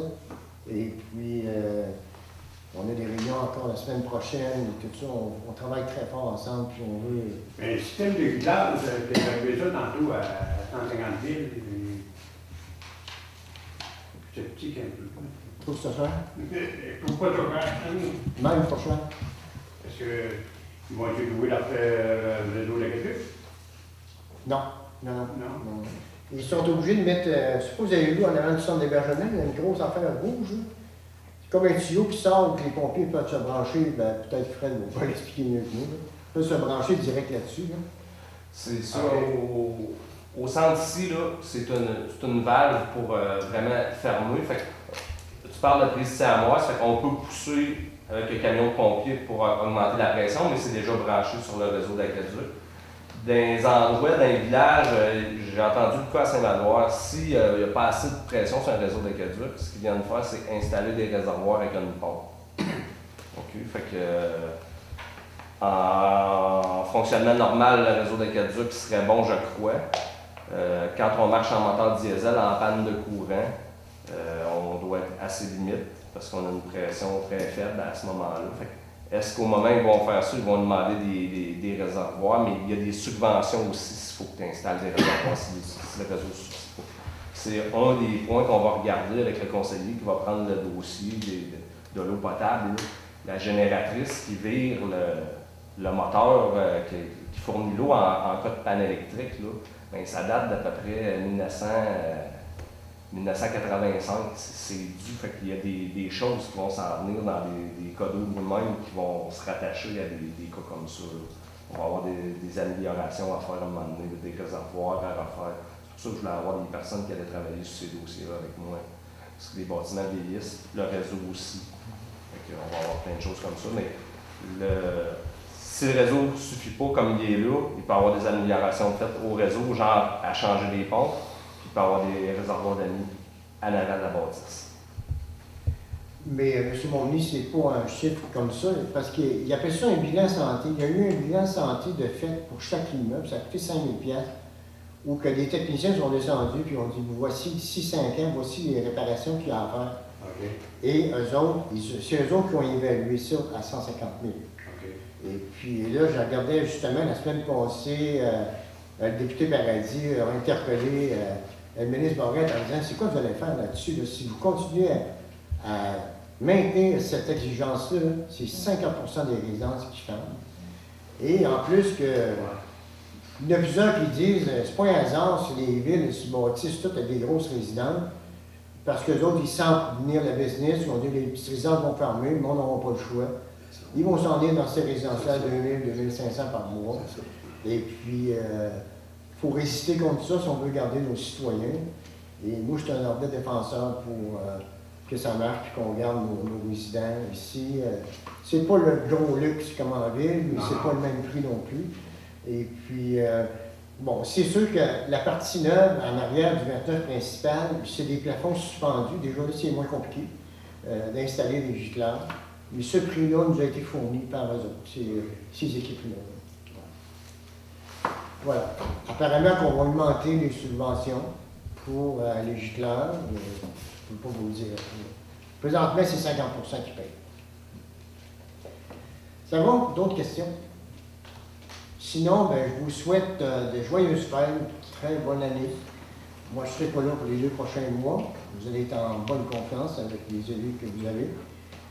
Speaker 1: Et puis, on a des réunions encore la semaine prochaine, et tout ça, on travaille très fort ensemble, puis on veut...
Speaker 9: Mais le système de village, tu as évalué ça tantôt à 150 000, c'est petit un peu.
Speaker 1: Trouve ça cher?
Speaker 9: Pourquoi ça cher?
Speaker 1: Même pas cher.
Speaker 9: Est-ce qu'ils vont essayer de louer le réseau de la Caduc?
Speaker 1: Non, non,
Speaker 9: Non.
Speaker 1: non. Ils sont obligés de mettre, je sais pas, vous avez vu en avant du centre d'hébergement, il y a une grosse affaire rouge. Là. C'est comme un tuyau qui sort, que les pompiers peuvent se brancher, ben, peut-être Fred va pas l'expliquer mieux que nous. Là. Ils peuvent se brancher direct là-dessus. Là.
Speaker 7: C'est ça. Au centre ici, là, c'est une valve pour vraiment fermer. Fait que, tu parles de prise à ça fait qu'on peut pousser avec le camion de pompiers pour augmenter la pression, mais c'est déjà branché sur le réseau d'aqueduc. Dans les endroits, dans les villages, j'ai entendu le cas à Saint-Madoire, s'il n'y a pas assez de pression sur un réseau d'aqueduc, ce qu'ils viennent de faire, c'est installer des réservoirs avec une pompe. OK, fait que en fonctionnement normal, le réseau d'aqueduc serait bon, je crois. Quand on marche en moteur diesel en panne de courant, on doit être assez limite parce qu'on a une pression très faible à ce moment-là. Est-ce qu'au moment où ils vont faire ça, ils vont demander des réservoirs, mais il y a des subventions aussi s'il faut que tu installes des réservoirs si le réseau ne suffit pas. C'est un des points qu'on va regarder avec le conseiller qui va prendre le dossier de l'eau potable, là. La génératrice qui vire le moteur qui fournit l'eau en cas de panne électrique. Là. Bien, ça date d'à peu près 1985, c'est dû, fait qu'il y a des choses qui vont s'en venir dans des cas d'eau nous-mêmes qui vont se rattacher à des cas comme ça. Là. On va avoir des améliorations à faire à un moment donné, des réservoirs à refaire. C'est pour ça que je voulais avoir des personnes qui allaient travailler sur ces dossiers-là avec moi. Parce que les bâtiments vieillissent, le réseau aussi. Fait on va avoir plein de choses comme ça, mais si le réseau ne suffit pas comme il est là, il peut y avoir des améliorations faites au réseau, genre à changer des pompes. Il peut y avoir des réservoirs d'amis en avant de la bâtisse.
Speaker 1: Mais M. Monny, c'est pas un chiffre comme ça, parce qu'il appelle ça un bilan santé. Il y a eu un bilan santé de fait pour chaque immeuble, ça a coûté 5 000 $, où que des techniciens sont descendus et ont dit, voici d'ici 5 ans, voici les réparations qu'il y a à faire.
Speaker 9: OK.
Speaker 1: Et eux autres, c'est eux autres qui ont évalué ça à 150 000.
Speaker 9: OK.
Speaker 1: Et puis là, je regardais justement la semaine passée, le député Paradis a interpellé le ministre Barrette en disant, c'est quoi vous allez faire là-dessus? Là? Si vous continuez à maintenir cette exigence-là, c'est 50 % des résidences qui ferment. Et en plus que, il y en a plusieurs qui disent, c'est pas un hasard si les villes se bâtissent toutes avec des grosses résidences, parce que les autres, ils sentent venir le business, ils vont dire, les petites résidences vont fermer, le monde n'aura pas le choix. Ils vont s'en aller dans ces résidences-là à 2000, 2500 par mois. Et puis, il faut résister contre ça si on veut garder nos citoyens. Et moi, je suis un ardent défenseur pour que ça marche et qu'on garde nos résidents ici. C'est pas le gros luxe comme en ville, mais c'est pas le même prix non plus. Et puis, bon, c'est sûr que la partie neuve, en arrière du 29 principal, c'est des plafonds suspendus. Déjà là, c'est moins compliqué. d'installer des gicleurs. Mais ce prix-là nous a été fourni par eux autres, ces équipes-là. Voilà. Apparemment qu'on va augmenter les subventions pour les gicleurs. Je ne peux pas vous le dire. Présentement, c'est 50% qui payent. Ça va? D'autres questions? Sinon, ben, je vous souhaite de joyeuses fêtes, une très bonne année. Moi, je ne serai pas là pour les 2 prochains mois. Vous allez être en bonne confiance avec les élus que vous avez.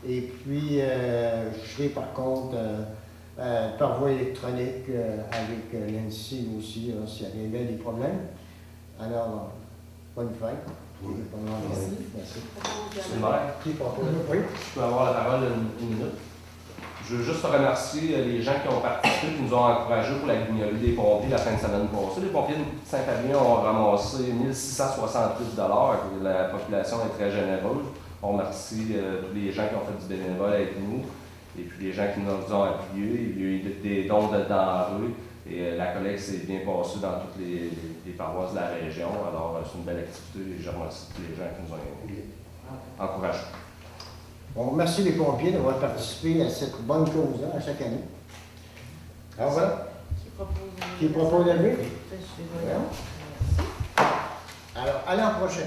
Speaker 1: Et puis, je serai par contre par voie électronique avec l'ANSSI aussi, s'il y avait bien des problèmes. Alors, bonne fête.
Speaker 3: Oui.
Speaker 1: Merci.
Speaker 7: C'est le maire.
Speaker 1: Qui propose? Oui.
Speaker 7: Je peux avoir la parole une minute. Je veux juste remercier les gens qui ont participé, qui nous ont encouragés pour la guignolerie des pompiers la fin de semaine passée. Les pompiers de Saint-Fabien ont ramassé 1 668 $. La population est très généreuse. On remercie tous les gens qui ont fait du bénévolat avec nous et puis les gens qui nous ont appuyés. Il y a eu des dons de denrées et la collecte s'est bien passée dans toutes les paroisses de la région. Alors, c'est une belle activité et je remercie tous les gens qui nous ont encouragés.
Speaker 1: On remercie les pompiers d'avoir participé à cette bonne cause-là à chaque année. Alors voilà. Qui propose la nuit? Alors, à l'an prochain.